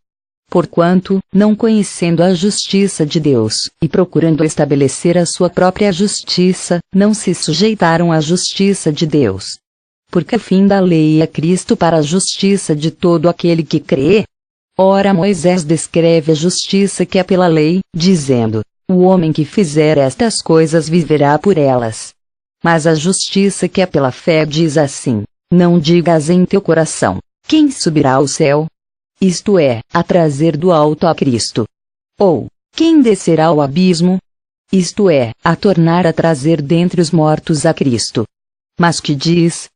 Porquanto, não conhecendo a justiça de Deus, e procurando estabelecer a sua própria justiça, não se sujeitaram à justiça de Deus. Porque o fim da lei é Cristo para a justiça de todo aquele que crê. Ora, Moisés descreve a justiça que é pela lei, dizendo: o homem que fizer estas coisas viverá por elas. Mas a justiça que é pela fé diz assim: não digas em teu coração: quem subirá ao céu? Isto é, a trazer do alto a Cristo. Ou, quem descerá ao abismo? Isto é, a tornar a trazer dentre os mortos a Cristo. Mas que diz?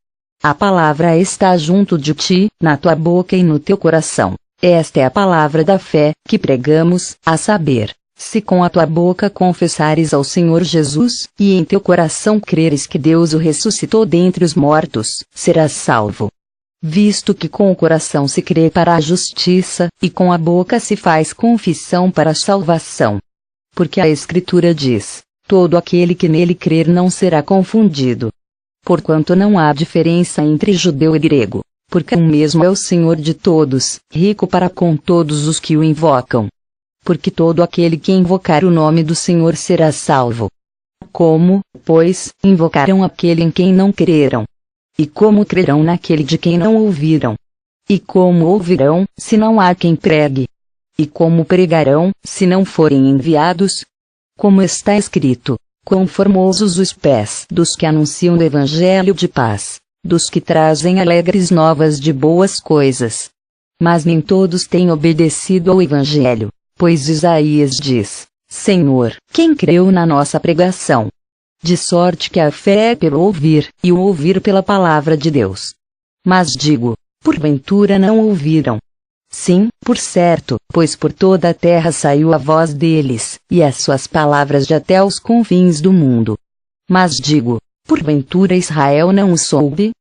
A palavra está junto de ti, na tua boca e no teu coração. Esta é a palavra da fé, que pregamos, a saber, se com a tua boca confessares ao Senhor Jesus, e em teu coração creres que Deus o ressuscitou dentre os mortos, serás salvo. Visto que com o coração se crê para a justiça, e com a boca se faz confissão para a salvação. Porque a Escritura diz: todo aquele que nele crer não será confundido. Porquanto não há diferença entre judeu e grego, porque um mesmo é o Senhor de todos, rico para com todos os que o invocam. Porque todo aquele que invocar o nome do Senhor será salvo. Como, pois, invocarão aquele em quem não creram? E como crerão naquele de quem não ouviram? E como ouvirão, se não há quem pregue? E como pregarão, se não forem enviados? Como está escrito: quão formosos os pés dos que anunciam o evangelho de paz, dos que trazem alegres novas de boas coisas. Mas nem todos têm obedecido ao evangelho, pois Isaías diz: Senhor, quem creu na nossa pregação? De sorte que a fé é pelo ouvir, e o ouvir pela palavra de Deus. Mas digo, porventura não ouviram? Sim, por certo, pois por toda a terra saiu a voz deles, e as suas palavras de até os confins do mundo. Mas digo, porventura Israel não o soube?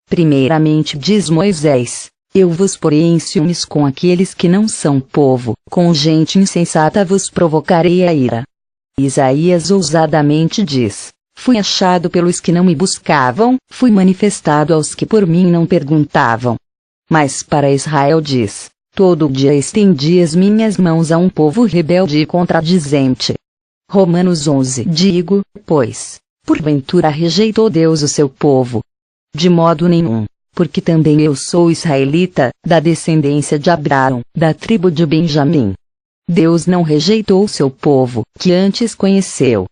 Primeiramente diz Moisés: eu vos porei em ciúmes com aqueles que não são povo, com gente insensata vos provocarei a ira. Isaías ousadamente diz: fui achado pelos que não me buscavam, fui manifestado aos que por mim não perguntavam. Mas para Israel diz: todo dia estendi as minhas mãos a um povo rebelde e contradizente. Romanos 11. Digo, pois, porventura rejeitou Deus o seu povo? De modo nenhum, porque também eu sou israelita, da descendência de Abraão, da tribo de Benjamim. Deus não rejeitou o seu povo, que antes conheceu.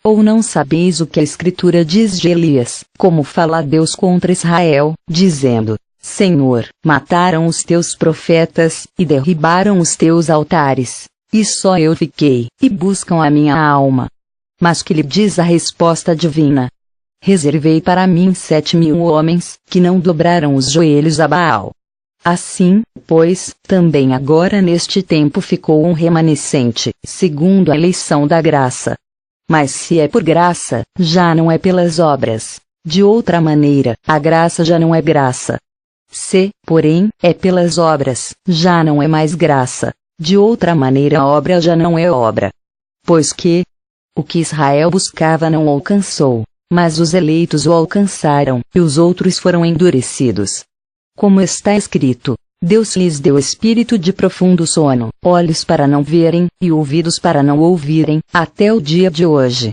Ou não sabeis o que a Escritura diz de Elias, como fala Deus contra Israel, dizendo: Senhor, mataram os teus profetas, e derribaram os teus altares, e só eu fiquei, e buscam a minha alma. Mas que lhe diz a resposta divina? Reservei para mim 7.000 homens, que não dobraram os joelhos a Baal. Assim, pois, também agora neste tempo ficou um remanescente, segundo a eleição da graça. Mas se é por graça, já não é pelas obras. De outra maneira, a graça já não é graça. Se, porém, é pelas obras, já não é mais graça. De outra maneira a obra já não é obra. Pois que o que Israel buscava não alcançou, mas os eleitos o alcançaram, e os outros foram endurecidos. Como está escrito: Deus lhes deu espírito de profundo sono, olhos para não verem, e ouvidos para não ouvirem, até o dia de hoje.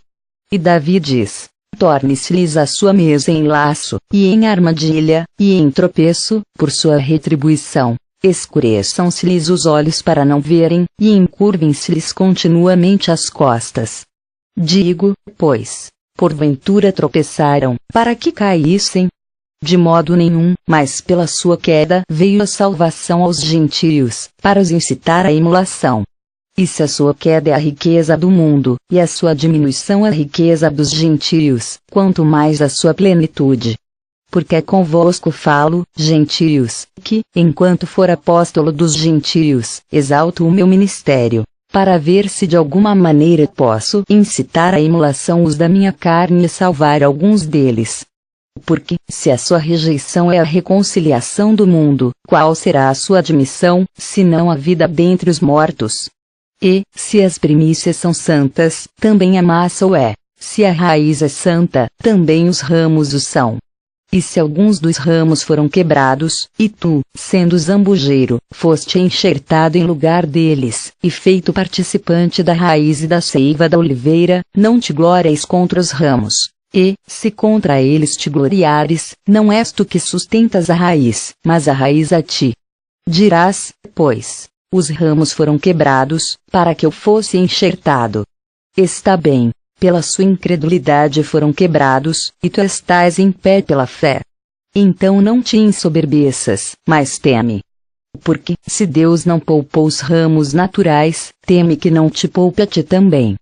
E Davi diz: torne-se-lhes a sua mesa em laço, e em armadilha, e em tropeço, por sua retribuição. Escureçam-se-lhes os olhos para não verem, e encurvem-se-lhes continuamente as costas. Digo, pois, porventura tropeçaram, para que caíssem? De modo nenhum, mas pela sua queda veio a salvação aos gentios, para os incitar à emulação. E se a sua queda é a riqueza do mundo, e a sua diminuição a riqueza dos gentios, quanto mais a sua plenitude. Porque convosco falo, gentios, que, enquanto for apóstolo dos gentios, exalto o meu ministério, para ver se de alguma maneira posso incitar à emulação os da minha carne e salvar alguns deles. Porque, se a sua rejeição é a reconciliação do mundo, qual será a sua admissão, senão a vida dentre os mortos? E, se as primícias são santas, também a massa o é. Se a raiz é santa, também os ramos o são. E se alguns dos ramos foram quebrados, e tu, sendo zambujeiro, foste enxertado em lugar deles, e feito participante da raiz e da seiva da oliveira, não te glóries contra os ramos. E, se contra eles te gloriares, não és tu que sustentas a raiz, mas a raiz a ti. Dirás, pois, os ramos foram quebrados, para que eu fosse enxertado. Está bem, pela sua incredulidade foram quebrados, e tu estás em pé pela fé. Então não te ensoberbeças, mas teme. Porque, se Deus não poupou os ramos naturais, teme que não te poupe a ti também.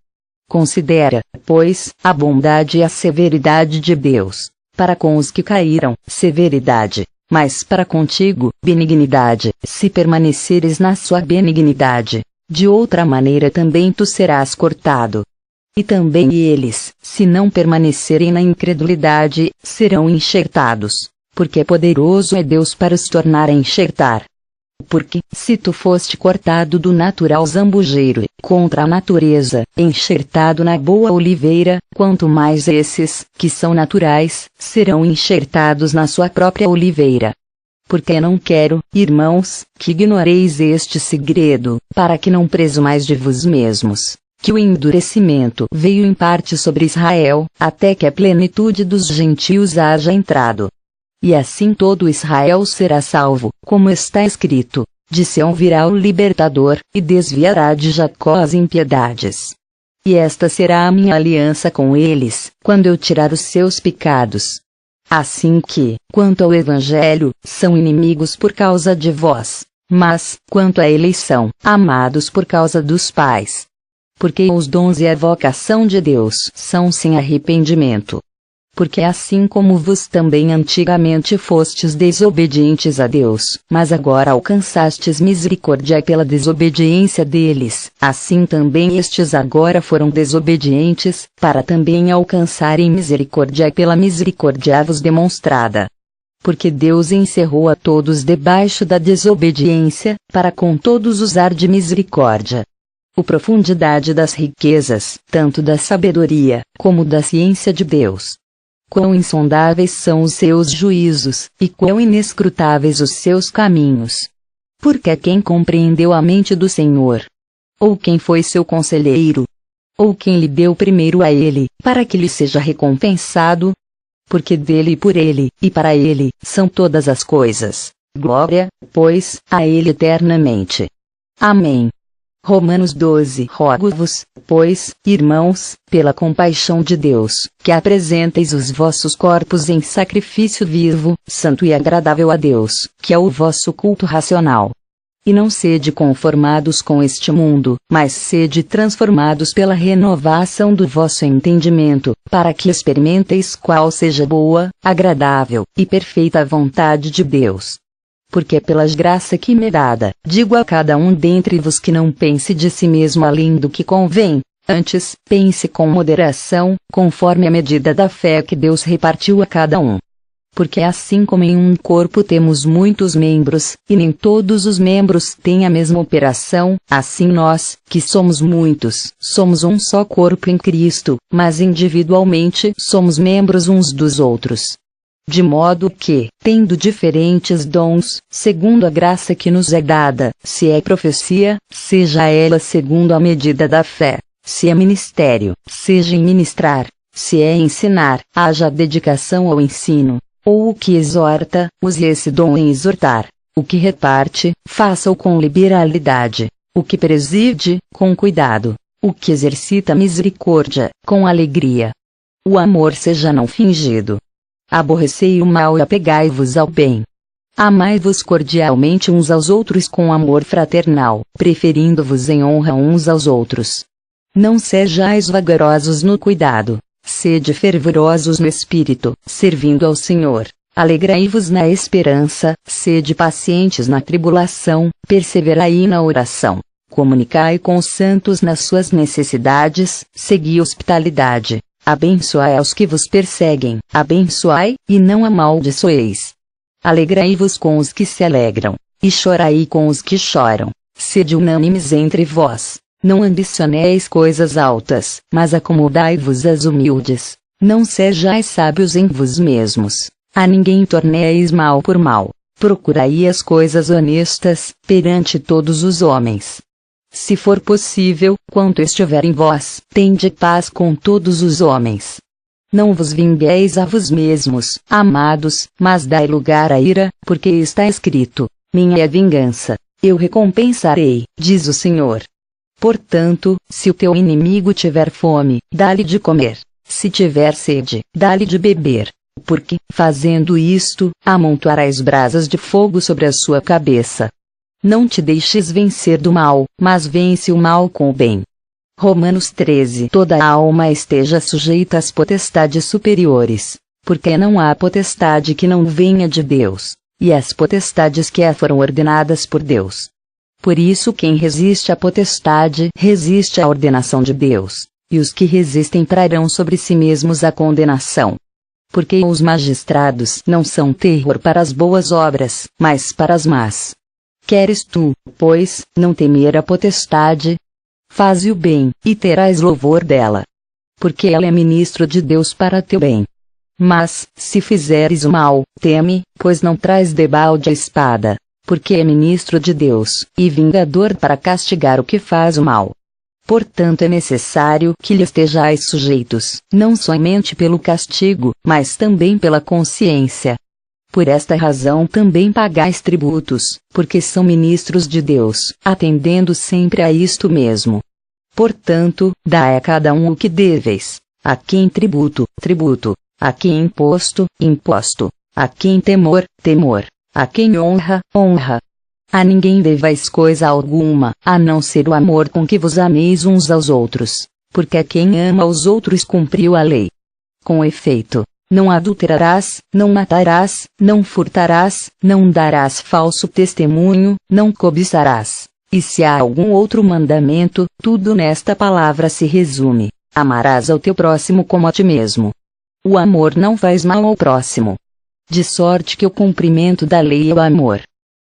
Considera, pois, a bondade e a severidade de Deus. Para com os que caíram, severidade, mas para contigo, benignidade, se permaneceres na sua benignidade. De outra maneira também tu serás cortado. E também eles, se não permanecerem na incredulidade, serão enxertados, porque poderoso é Deus para os tornar a enxertar. Porque, se tu foste cortado do natural zambujeiro, contra a natureza, enxertado na boa oliveira, quanto mais esses, que são naturais, serão enxertados na sua própria oliveira. Porque não quero, irmãos, que ignoreis este segredo, para que não presumais de vos mesmos, que o endurecimento veio em parte sobre Israel, até que a plenitude dos gentios haja entrado. E assim todo Israel será salvo, como está escrito, de Sião virá o libertador, e desviará de Jacó as impiedades. E esta será a minha aliança com eles, quando eu tirar os seus pecados. Assim que, quanto ao Evangelho, são inimigos por causa de vós, mas, quanto à eleição, amados por causa dos pais. Porque os dons e a vocação de Deus são sem arrependimento. Porque assim como vos também antigamente fostes desobedientes a Deus, mas agora alcançastes misericórdia pela desobediência deles, assim também estes agora foram desobedientes, para também alcançarem misericórdia pela misericórdia vos demonstrada. Porque Deus encerrou a todos debaixo da desobediência, para com todos usar de misericórdia. O profundidade das riquezas, tanto da sabedoria, como da ciência de Deus. Quão insondáveis são os seus juízos, e quão inescrutáveis os seus caminhos. Porque quem compreendeu a mente do Senhor? Ou quem foi seu conselheiro? Ou quem lhe deu primeiro a ele, para que lhe seja recompensado? Porque dele e por ele, e para ele, são todas as coisas. Glória, pois, a ele eternamente. Amém. Romanos 12. Rogo-vos, pois, irmãos, pela compaixão de Deus, que apresenteis os vossos corpos em sacrifício vivo, santo e agradável a Deus, que é o vosso culto racional. E não sede conformados com este mundo, mas sede transformados pela renovação do vosso entendimento, para que experimenteis qual seja boa, agradável e perfeita a vontade de Deus. Porque pelas graça que me é dada, digo a cada um dentre vos que não pense de si mesmo além do que convém, antes, pense com moderação, conforme a medida da fé que Deus repartiu a cada um. Porque assim como em um corpo temos muitos membros, e nem todos os membros têm a mesma operação, assim nós, que somos muitos, somos um só corpo em Cristo, mas individualmente somos membros uns dos outros. De modo que, tendo diferentes dons, segundo a graça que nos é dada, se é profecia, seja ela segundo a medida da fé, se é ministério, seja em ministrar, se é ensinar, haja dedicação ao ensino, ou o que exorta, use esse dom em exortar, o que reparte, faça-o com liberalidade, o que preside, com cuidado, O que exercita misericórdia, com alegria. O amor seja não fingido. Aborrecei o mal e apegai-vos ao bem. Amai-vos cordialmente uns aos outros com amor fraternal, preferindo-vos em honra uns aos outros. Não sejais vagarosos no cuidado, sede fervorosos no espírito, servindo ao Senhor. Alegrai-vos na esperança, sede pacientes na tribulação, perseverai na oração. Comunicai com os santos nas suas necessidades, segui hospitalidade. Abençoai aos que vos perseguem, abençoai, e não amaldiçoeis. Alegrai-vos com os que se alegram, e chorai com os que choram. Sede unânimes entre vós. Não ambicioneis coisas altas, mas acomodai-vos às humildes. Não sejais sábios em vós mesmos. A ninguém torneis mal por mal. Procurai as coisas honestas, perante todos os homens. Se for possível, quanto estiver em vós, tende paz com todos os homens. Não vos vingueis a vós mesmos, amados, mas dai lugar à ira, porque está escrito: minha é a vingança, eu recompensarei, diz o Senhor. Portanto, se o teu inimigo tiver fome, dá-lhe de comer. Se tiver sede, dá-lhe de beber. Porque, fazendo isto, amontoarás brasas de fogo sobre a sua cabeça. Não te deixes vencer do mal, mas vence o mal com o bem. Romanos 13. Toda a alma esteja sujeita às potestades superiores, porque não há potestade que não venha de Deus, e as potestades que foram ordenadas por Deus. Por isso quem resiste à potestade, resiste à ordenação de Deus, e os que resistem trarão sobre si mesmos a condenação. Porque os magistrados não são terror para as boas obras, mas para as más. Queres tu, pois, não temer a potestade? Faze o bem, e terás louvor dela. Porque ela é ministro de Deus para teu bem. Mas, se fizeres o mal, teme, pois não traz debalde a espada, porque é ministro de Deus, e vingador para castigar o que faz o mal. Portanto é necessário que lhe estejais sujeitos, não somente pelo castigo, mas também pela consciência. Por esta razão também pagais tributos, porque são ministros de Deus, atendendo sempre a isto mesmo. Portanto, dai a cada um o que deveis: a quem tributo, tributo; a quem imposto, imposto; a quem temor, temor; a quem honra, honra. A ninguém devais coisa alguma, a não ser o amor com que vos ameis uns aos outros, porque a quem ama os outros cumpriu a lei. Com efeito, não adulterarás, não matarás, não furtarás, não darás falso testemunho, não cobiçarás. E se há algum outro mandamento, tudo nesta palavra se resume: amarás ao teu próximo como a ti mesmo. O amor não faz mal ao próximo. De sorte que o cumprimento da lei é o amor.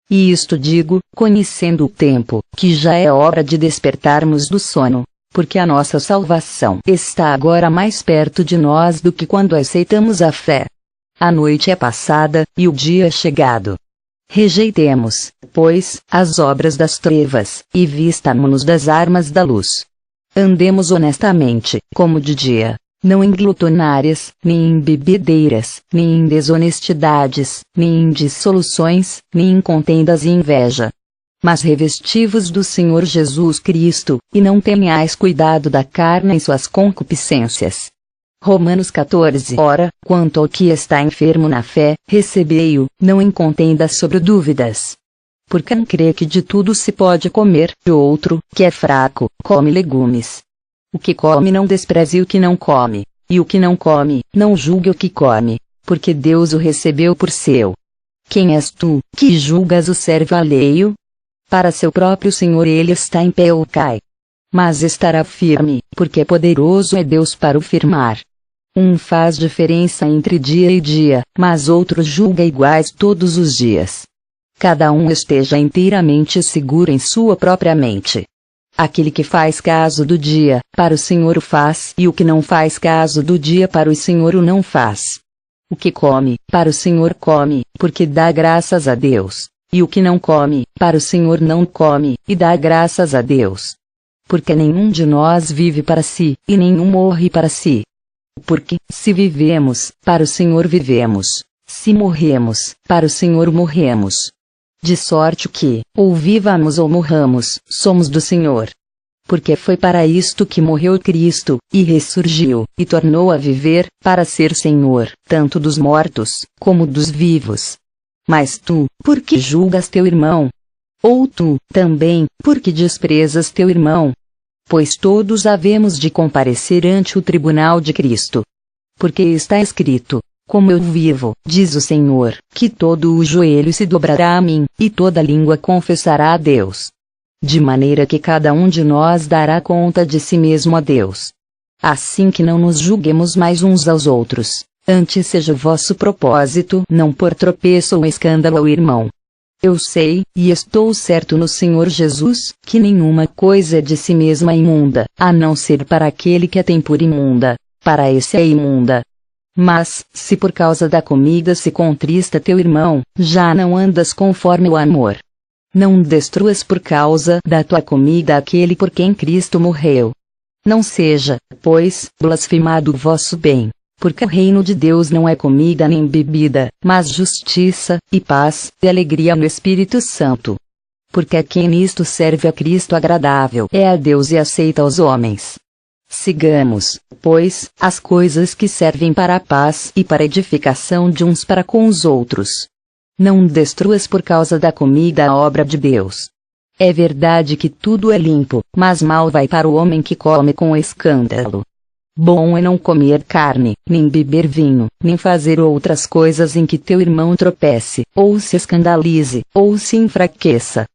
E isto digo, conhecendo o tempo, que já é hora de despertarmos do sono, porque a nossa salvação está agora mais perto de nós do que quando aceitamos a fé. A noite é passada, e o dia é chegado. Rejeitemos, pois, as obras das trevas, e vistamo-nos das armas da luz. Andemos honestamente, como de dia, não em glutonárias, nem em bebedeiras, nem em desonestidades, nem em dissoluções, nem em contendas e inveja. Mas revesti-vos do Senhor Jesus Cristo, e não tenhais cuidado da carne em suas concupiscências. Romanos 14. Ora, quanto ao que está enfermo na fé, recebei-o, não em contendas sobre dúvidas. Por quem crê que de tudo se pode comer, e outro, que é fraco, come legumes. O que come não despreze o que não come, e o que não come, não julgue o que come, porque Deus o recebeu por seu. Quem és tu, que julgas o servo alheio? Para seu próprio Senhor ele está em pé ou cai. Mas estará firme, porque poderoso é Deus para o firmar. Um faz diferença entre dia e dia, mas outro julga iguais todos os dias. Cada um esteja inteiramente seguro em sua própria mente. Aquele que faz caso do dia, para o Senhor o faz, e o que não faz caso do dia para o Senhor o não faz. O que come, para o Senhor come, porque dá graças a Deus. E o que não come, para o Senhor não come, e dá graças a Deus. Porque nenhum de nós vive para si, e nenhum morre para si. Porque, se vivemos, para o Senhor vivemos; se morremos, para o Senhor morremos. De sorte que, ou vivamos ou morramos, somos do Senhor. Porque foi para isto que morreu Cristo, e ressurgiu, e tornou a viver, para ser Senhor, tanto dos mortos, como dos vivos. Mas tu, por que julgas teu irmão? Ou tu, também, por que desprezas teu irmão? Pois todos havemos de comparecer ante o tribunal de Cristo. Porque está escrito: como eu vivo, diz o Senhor, que todo o joelho se dobrará a mim, e toda língua confessará a Deus. De maneira que cada um de nós dará conta de si mesmo a Deus. Assim que não nos julguemos mais uns aos outros, antes seja o vosso propósito não pôr tropeço ou escândalo ao irmão. Eu sei, e estou certo no Senhor Jesus, que nenhuma coisa é de si mesma imunda, a não ser para aquele que a tem por imunda, para esse é imunda. Mas, se por causa da comida se contrista teu irmão, já não andas conforme o amor. Não destruas por causa da tua comida aquele por quem Cristo morreu. Não seja, pois, blasfemado o vosso bem, porque o reino de Deus não é comida nem bebida, mas justiça, e paz, e alegria no Espírito Santo. Porque a quem nisto serve a Cristo agradável é a Deus e aceita aos homens. Sigamos, pois, as coisas que servem para a paz e para a edificação de uns para com os outros. Não destruas por causa da comida a obra de Deus. É verdade que tudo é limpo, mas mal vai para o homem que come com escândalo. Bom é não comer carne, nem beber vinho, nem fazer outras coisas em que teu irmão tropece, ou se escandalize, ou se enfraqueça.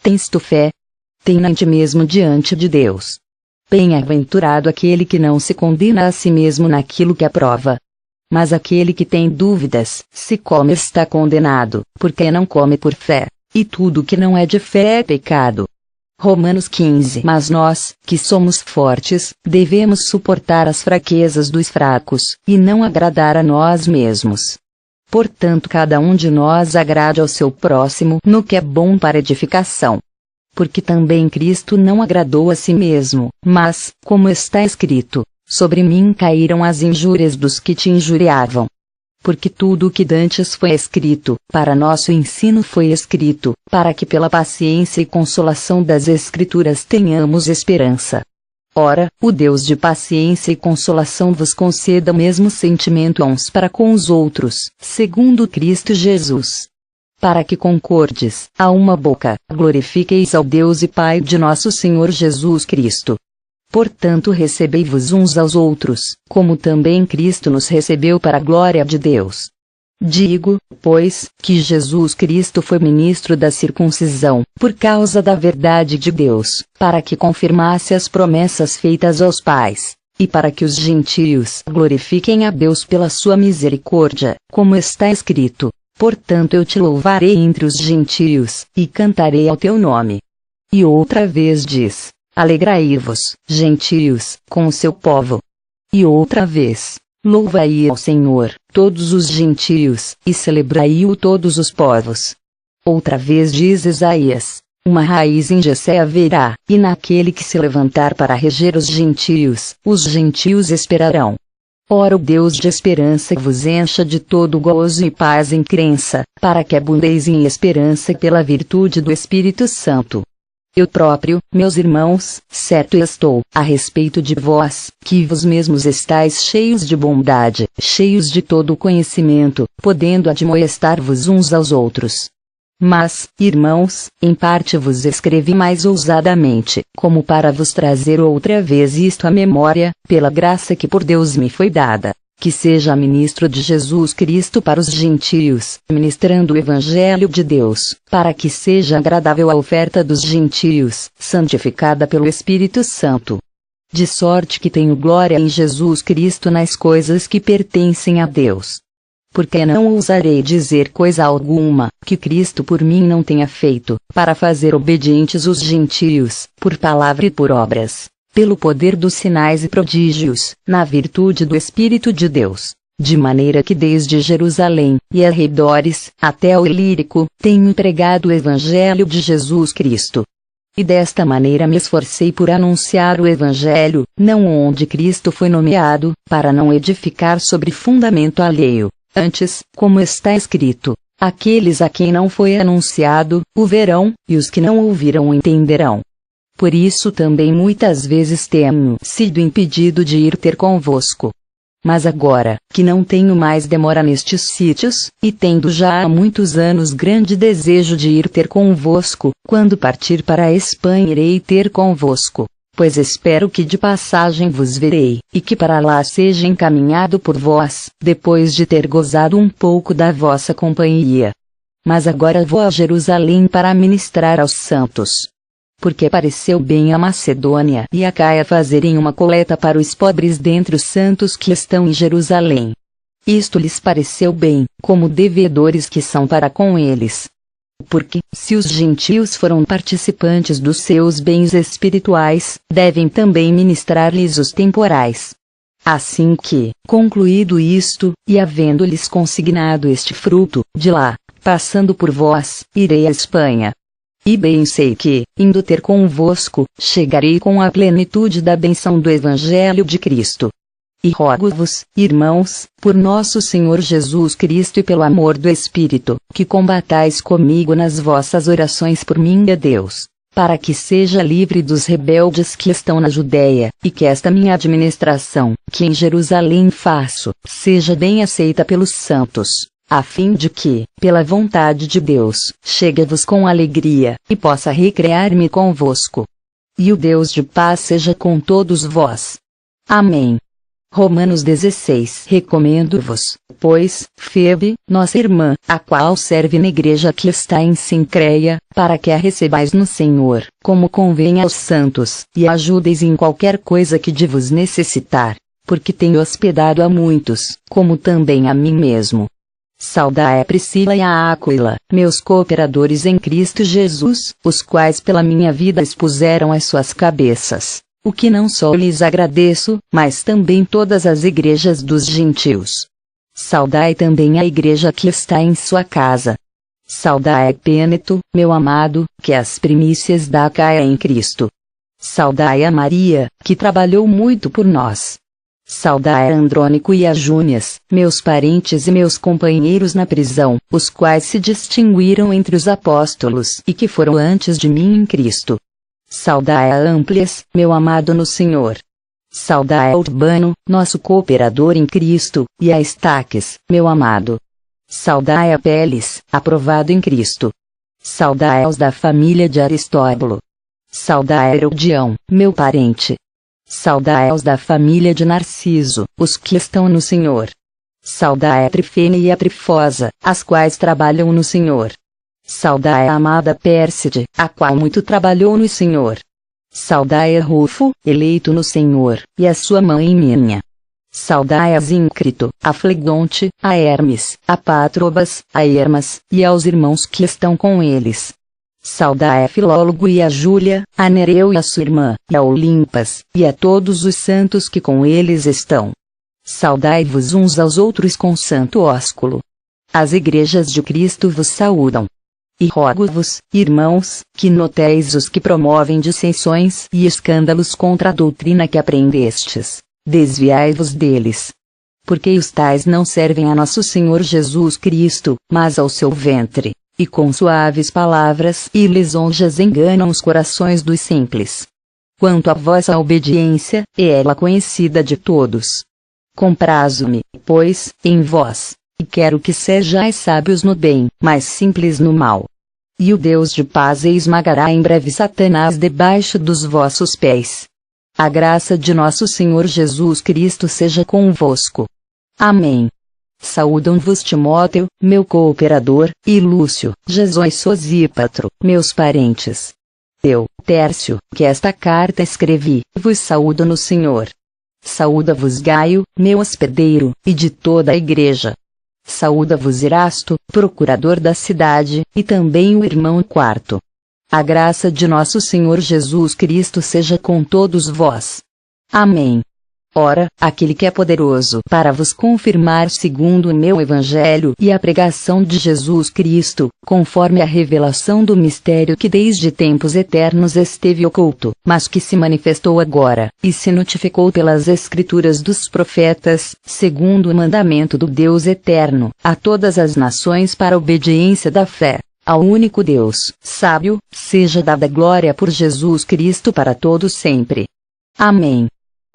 Tens tu fé? Tem-na em ti mesmo diante de Deus. Bem-aventurado aquele que não se condena a si mesmo naquilo que aprova. Mas aquele que tem dúvidas, se come está condenado, porque não come por fé, e tudo que não é de fé é pecado. Romanos 15. Mas nós, que somos fortes, devemos suportar as fraquezas dos fracos, e não agradar a nós mesmos. Portanto, cada um de nós agrade ao seu próximo no que é bom para edificação. Porque também Cristo não agradou a si mesmo, mas, como está escrito, sobre mim caíram as injúrias dos que te injuriavam. Porque tudo o que dantes foi escrito, para nosso ensino foi escrito, para que pela paciência e consolação das Escrituras tenhamos esperança. Ora, o Deus de paciência e consolação vos conceda o mesmo sentimento uns para com os outros, segundo Cristo Jesus. Para que concordes, a uma boca, glorifiqueis ao Deus e Pai de nosso Senhor Jesus Cristo. Portanto recebei-vos uns aos outros, como também Cristo nos recebeu para a glória de Deus. Digo, pois, que Jesus Cristo foi ministro da circuncisão, por causa da verdade de Deus, para que confirmasse as promessas feitas aos pais, e para que os gentios glorifiquem a Deus pela sua misericórdia, como está escrito: portanto eu te louvarei entre os gentios, e cantarei ao teu nome. E outra vez diz: alegrai-vos, gentios, com o seu povo. E outra vez: louvai ao Senhor, todos os gentios, e celebrai-o todos os povos. Outra vez diz Isaías: uma raiz em Jessé haverá, e naquele que se levantar para reger os gentios esperarão. Ora o Deus de esperança vos encha de todo gozo e paz em crença, para que abundeis em esperança pela virtude do Espírito Santo. Eu próprio, meus irmãos, certo estou, a respeito de vós, que vos mesmos estáis cheios de bondade, cheios de todo o conhecimento, podendo admoestar-vos uns aos outros. Mas, irmãos, em parte vos escrevi mais ousadamente, como para vos trazer outra vez isto à memória, pela graça que por Deus me foi dada, que seja ministro de Jesus Cristo para os gentios, ministrando o Evangelho de Deus, para que seja agradável a oferta dos gentios, santificada pelo Espírito Santo. De sorte que tenho glória em Jesus Cristo nas coisas que pertencem a Deus. Porque não ousarei dizer coisa alguma, que Cristo por mim não tenha feito, para fazer obedientes os gentios, por palavra e por obras, pelo poder dos sinais e prodígios, na virtude do Espírito de Deus, de maneira que desde Jerusalém, e arredores, até o Ilírico, tenho pregado o Evangelho de Jesus Cristo. E desta maneira me esforcei por anunciar o Evangelho, não onde Cristo foi nomeado, para não edificar sobre fundamento alheio. Antes, como está escrito, aqueles a quem não foi anunciado, o verão, e os que não ouviram o entenderão. Por isso também muitas vezes tenho sido impedido de ir ter convosco. Mas agora, que não tenho mais demora nestes sítios, e tendo já há muitos anos grande desejo de ir ter convosco, quando partir para a Espanha irei ter convosco, pois espero que de passagem vos verei, e que para lá seja encaminhado por vós, depois de ter gozado um pouco da vossa companhia. Mas agora vou a Jerusalém para ministrar aos santos. Porque pareceu bem a Macedônia e a Caia fazerem uma coleta para os pobres dentre os santos que estão em Jerusalém. Isto lhes pareceu bem, como devedores que são para com eles. Porque, se os gentios foram participantes dos seus bens espirituais, devem também ministrar-lhes os temporais. Assim que, concluído isto, e havendo-lhes consignado este fruto, de lá, passando por vós, irei à Espanha. E bem sei que, indo ter convosco, chegarei com a plenitude da benção do Evangelho de Cristo. E rogo-vos, irmãos, por nosso Senhor Jesus Cristo e pelo amor do Espírito, que combatais comigo nas vossas orações por mim a Deus, para que seja livre dos rebeldes que estão na Judéia, e que esta minha administração, que em Jerusalém faço, seja bem aceita pelos santos, a fim de que, pela vontade de Deus, chegue-vos com alegria, e possa recrear-me convosco. E o Deus de paz seja com todos vós. Amém. Romanos 16. Recomendo-vos, pois, Febe, nossa irmã, a qual serve na igreja que está em Sincreia, para que a recebais no Senhor, como convém aos santos, e ajudeis em qualquer coisa que de vos necessitar, porque tenho hospedado a muitos, como também a mim mesmo. Saudai a Priscila e a Áquila, meus cooperadores em Cristo Jesus, os quais pela minha vida expuseram as suas cabeças, o que não só lhes agradeço, mas também todas as igrejas dos gentios. Saudai também a igreja que está em sua casa. Saudai Epêneto, meu amado, que é as primícias da Acaia em Cristo. Saudai a Maria, que trabalhou muito por nós. Saudai a Andrônico e a Júnias, meus parentes e meus companheiros na prisão, os quais se distinguiram entre os apóstolos e que foram antes de mim em Cristo. Saudai a Amplias, meu amado no Senhor. Saudai a Urbano, nosso cooperador em Cristo, e a Estaques, meu amado. Saudai a Peles, aprovado em Cristo. Saudai aos da família de Aristóbulo. Saudai a Herodião, meu parente. Saudai aos da família de Narciso, os que estão no Senhor. Saudai a Trifene e a Trifosa, as quais trabalham no Senhor. Saudai a amada Pérside, a qual muito trabalhou no Senhor. Saudai a Rufo, eleito no Senhor, e a sua mãe minha. Saudai a Zíncrito, a Flegonte, a Hermes, a Patrobas, a Hermas, e aos irmãos que estão com eles. Saudai a Filólogo e a Júlia, a Nereu e a sua irmã, e a Olimpas, e a todos os santos que com eles estão. Saudai-vos uns aos outros com santo ósculo. As igrejas de Cristo vos saúdam. E rogo-vos, irmãos, que noteis os que promovem dissensões e escândalos contra a doutrina que aprendestes. Desviai-vos deles. Porque os tais não servem a nosso Senhor Jesus Cristo, mas ao seu ventre, e com suaves palavras e lisonjas enganam os corações dos simples. Quanto à vossa obediência, é ela conhecida de todos. Comprazo-me, pois, em vós, e quero que sejais sábios no bem, mas simples no mal. E o Deus de paz esmagará em breve Satanás debaixo dos vossos pés. A graça de nosso Senhor Jesus Cristo seja convosco. Amém. Saúdam-vos Timóteo, meu cooperador, e Lúcio, Jasão e Sosípatro, meus parentes. Eu, Tércio, que esta carta escrevi, vos saúdo no Senhor. Saúda-vos Gaio, meu hospedeiro, e de toda a igreja. Saúda-vos Erasto, procurador da cidade, e também o irmão Quarto. A graça de nosso Senhor Jesus Cristo seja com todos vós. Amém. Ora, aquele que é poderoso para vos confirmar segundo o meu evangelho e a pregação de Jesus Cristo, conforme a revelação do mistério que desde tempos eternos esteve oculto, mas que se manifestou agora, e se notificou pelas escrituras dos profetas, segundo o mandamento do Deus eterno, a todas as nações para a obediência da fé. ao único Deus, sábio, seja dada glória por Jesus Cristo para todos sempre. Amém.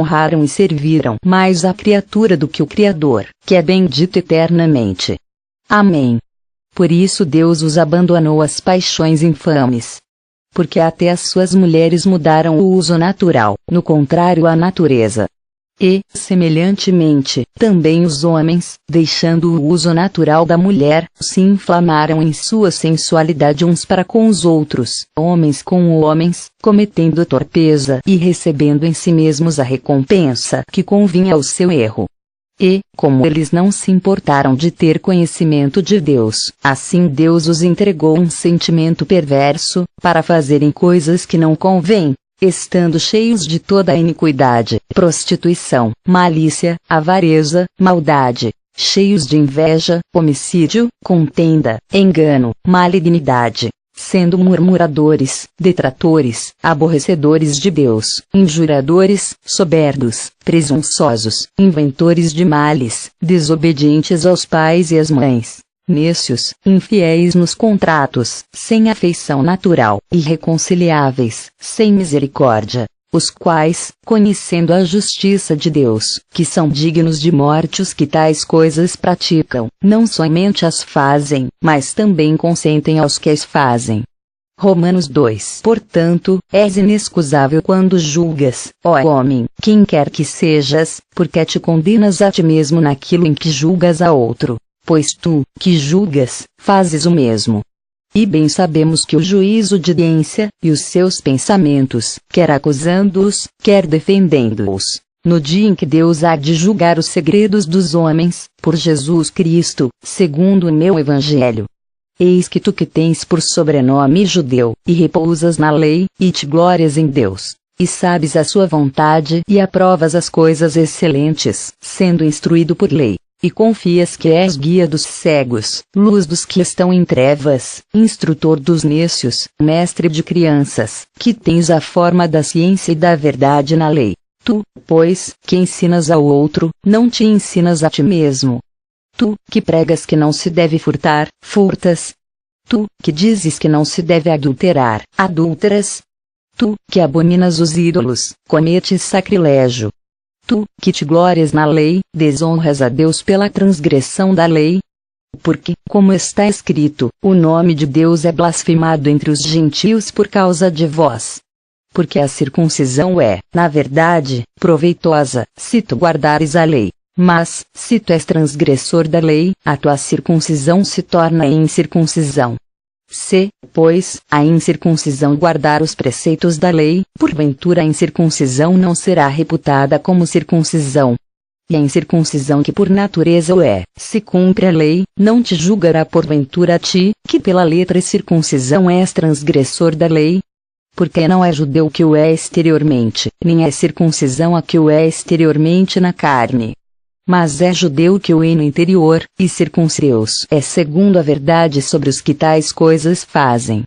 Honraram e serviram mais a criatura do que o Criador, que é bendito eternamente. Amém. Por isso Deus os abandonou às paixões infames. Porque até as suas mulheres mudaram o uso natural, no contrário à natureza. E, semelhantemente, também os homens, deixando o uso natural da mulher, se inflamaram em sua sensualidade uns para com os outros, homens com homens, cometendo torpeza e recebendo em si mesmos a recompensa que convinha ao seu erro. E, como eles não se importaram de ter conhecimento de Deus, assim Deus os entregou um sentimento perverso, para fazerem coisas que não convêm, estando cheios de toda a iniquidade, prostituição, malícia, avareza, maldade, cheios de inveja, homicídio, contenda, engano, malignidade, sendo murmuradores, detratores, aborrecedores de Deus, injuradores, soberbos, presunçosos, inventores de males, desobedientes aos pais e às mães, necios, infiéis nos contratos, sem afeição natural, irreconciliáveis, sem misericórdia, os quais, conhecendo a justiça de Deus, que são dignos de morte os que tais coisas praticam, não somente as fazem, mas também consentem aos que as fazem. Romanos 2. Portanto, és inexcusável quando julgas, ó homem, quem quer que sejas, porque te condenas a ti mesmo naquilo em que julgas a outro. Pois tu, que julgas, fazes o mesmo. E bem sabemos que o juízo de ciência, e os seus pensamentos, quer acusando-os, quer defendendo-os, no dia em que Deus há de julgar os segredos dos homens, por Jesus Cristo, segundo o meu Evangelho. Eis que tu que tens por sobrenome judeu, e repousas na lei, e te glórias em Deus, e sabes a sua vontade e aprovas as coisas excelentes, sendo instruído por lei. E confias que és guia dos cegos, luz dos que estão em trevas, instrutor dos necios, mestre de crianças, que tens a forma da ciência e da verdade na lei. Tu, pois, que ensinas ao outro, não te ensinas a ti mesmo. Tu, que pregas que não se deve furtar, furtas. Tu, que dizes que não se deve adulterar, adúlteras. Tu, que abominas os ídolos, cometes sacrilégio. Tu, que te glórias na lei, desonras a Deus pela transgressão da lei? Porque, como está escrito, o nome de Deus é blasfemado entre os gentios por causa de vós. Porque a circuncisão é, na verdade, proveitosa, se tu guardares a lei. Mas, se tu és transgressor da lei, a tua circuncisão se torna incircuncisão. Se, pois, a incircuncisão guardar os preceitos da lei, porventura a incircuncisão não será reputada como circuncisão. E a incircuncisão que por natureza o é, se cumpre a lei, não te julgará porventura a ti, que pela letra circuncisão és transgressor da lei? Porque não é judeu que o é exteriormente, nem é circuncisão a que o é exteriormente na carne. Mas é judeu que o é no interior, e circuncideus é segundo a verdade sobre os que tais coisas fazem.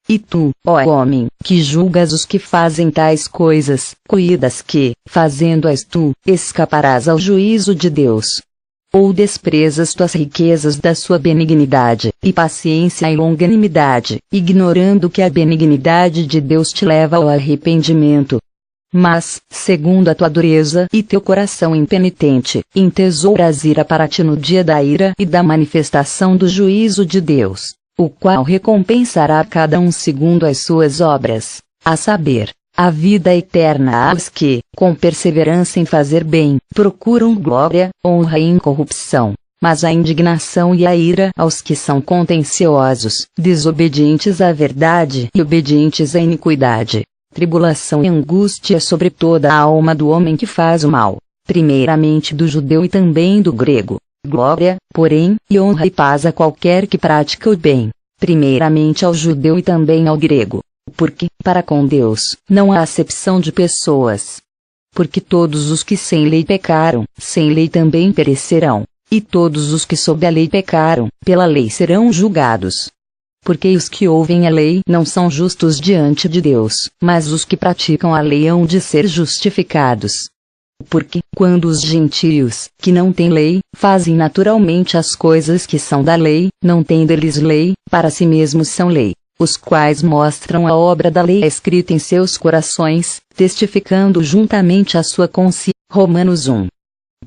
E tu, ó homem, que julgas os que fazem tais coisas, cuidas que, fazendo-as tu, escaparás ao juízo de Deus. Ou desprezas tuas riquezas da sua benignidade, e paciência e longanimidade, ignorando que a benignidade de Deus te leva ao arrependimento. Mas, segundo a tua dureza e teu coração impenitente, entesouras ira para ti no dia da ira e da manifestação do juízo de Deus, o qual recompensará a cada um segundo as suas obras, a saber, a vida eterna aos que, com perseverança em fazer bem, procuram glória, honra e incorrupção, mas a indignação e a ira aos que são contenciosos, desobedientes à verdade e obedientes à iniquidade. Tribulação e angústia sobre toda a alma do homem que faz o mal, primeiramente do judeu e também do grego. Glória, porém, e honra e paz a qualquer que pratica o bem, primeiramente ao judeu e também ao grego. Porque, para com Deus, não há acepção de pessoas. Porque todos os que sem lei pecaram, sem lei também perecerão, e todos os que sob a lei pecaram, pela lei serão julgados. Porque os que ouvem a lei não são justos diante de Deus, mas os que praticam a lei hão de ser justificados. Porque, quando os gentios, que não têm lei, fazem naturalmente as coisas que são da lei, não têm deles lei, para si mesmos são lei, os quais mostram a obra da lei escrita em seus corações, testificando juntamente a sua consciência. Romanos 1.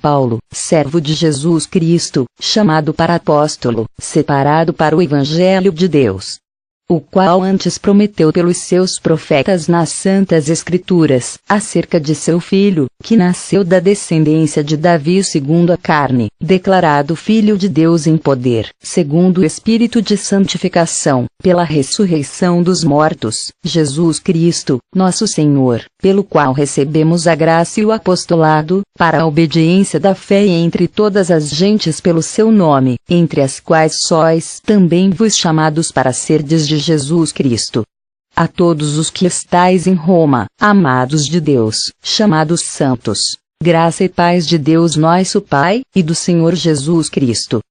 Paulo, servo de Jesus Cristo, chamado para apóstolo, separado para o Evangelho de Deus, o qual antes prometeu pelos seus profetas nas Santas Escrituras, acerca de seu Filho, que nasceu da descendência de Davi segundo a carne, declarado Filho de Deus em poder, segundo o Espírito de santificação, pela ressurreição dos mortos, Jesus Cristo, nosso Senhor, pelo qual recebemos a graça e o apostolado, para a obediência da fé entre todas as gentes pelo seu nome, entre as quais sois também vos chamados para serdes de Jesus Cristo. A todos os que estais em Roma, amados de Deus, chamados santos, graça e paz de Deus nosso Pai, e do Senhor Jesus Cristo.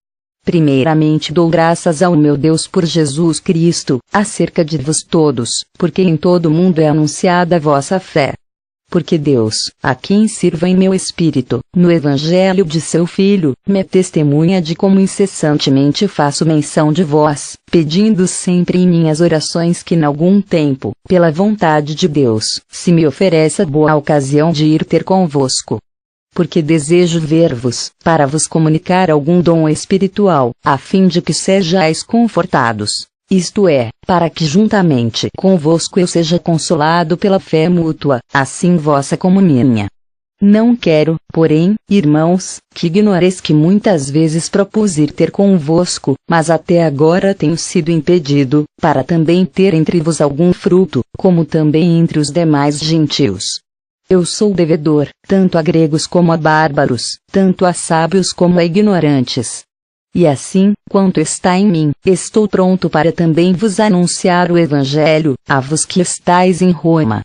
Primeiramente dou graças ao meu Deus por Jesus Cristo, acerca de vós todos, porque em todo o mundo é anunciada a vossa fé. Porque Deus, a quem sirvo em meu espírito, no Evangelho de seu Filho, me testemunha de como incessantemente faço menção de vós, pedindo sempre em minhas orações que em algum tempo, pela vontade de Deus, se me ofereça boa ocasião de ir ter convosco. Porque desejo ver-vos, para vos comunicar algum dom espiritual, a fim de que sejais confortados. Isto é, para que juntamente convosco eu seja consolado pela fé mútua, assim vossa como minha. Não quero, porém, irmãos, que ignoreis que muitas vezes propus ir ter convosco, mas até agora tenho sido impedido, para também ter entre vos algum fruto, como também entre os demais gentios. Eu sou devedor, tanto a gregos como a bárbaros, tanto a sábios como a ignorantes. E assim, quanto está em mim, estou pronto para também vos anunciar o Evangelho, a vos que estais em Roma.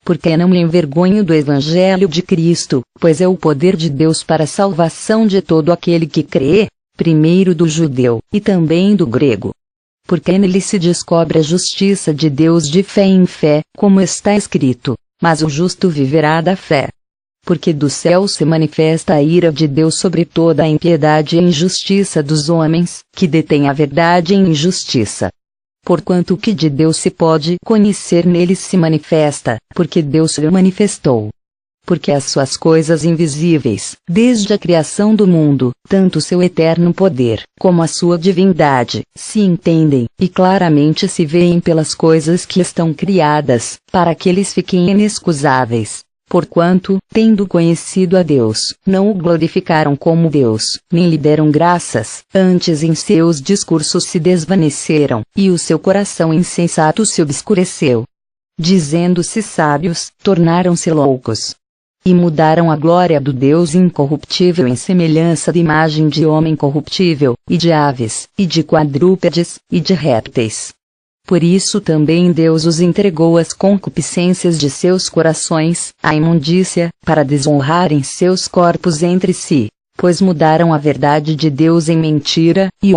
Porque não me envergonho do Evangelho de Cristo, pois é o poder de Deus para a salvação de todo aquele que crê, primeiro do judeu, e também do grego. Porque nele se descobre a justiça de Deus de fé em fé, como está escrito, mas o justo viverá da fé. Porque do céu se manifesta a ira de Deus sobre toda a impiedade e injustiça dos homens, que detêm a verdade em injustiça. Porquanto o que de Deus se pode conhecer nele se manifesta, porque Deus lhe manifestou. Porque as suas coisas invisíveis, desde a criação do mundo, tanto o seu eterno poder, como a sua divindade, se entendem, e claramente se veem pelas coisas que estão criadas, para que eles fiquem inexcusáveis. Porquanto, tendo conhecido a Deus, não o glorificaram como Deus, nem lhe deram graças, antes em seus discursos se desvaneceram, e o seu coração insensato se obscureceu. Dizendo-se sábios, tornaram-se loucos. E mudaram a glória do Deus incorruptível em semelhança de imagem de homem corruptível, e de aves, e de quadrúpedes, e de répteis. Por isso também Deus os entregou às concupiscências de seus corações, à imundícia, para desonrarem seus corpos entre si, pois mudaram a verdade de Deus em mentira, e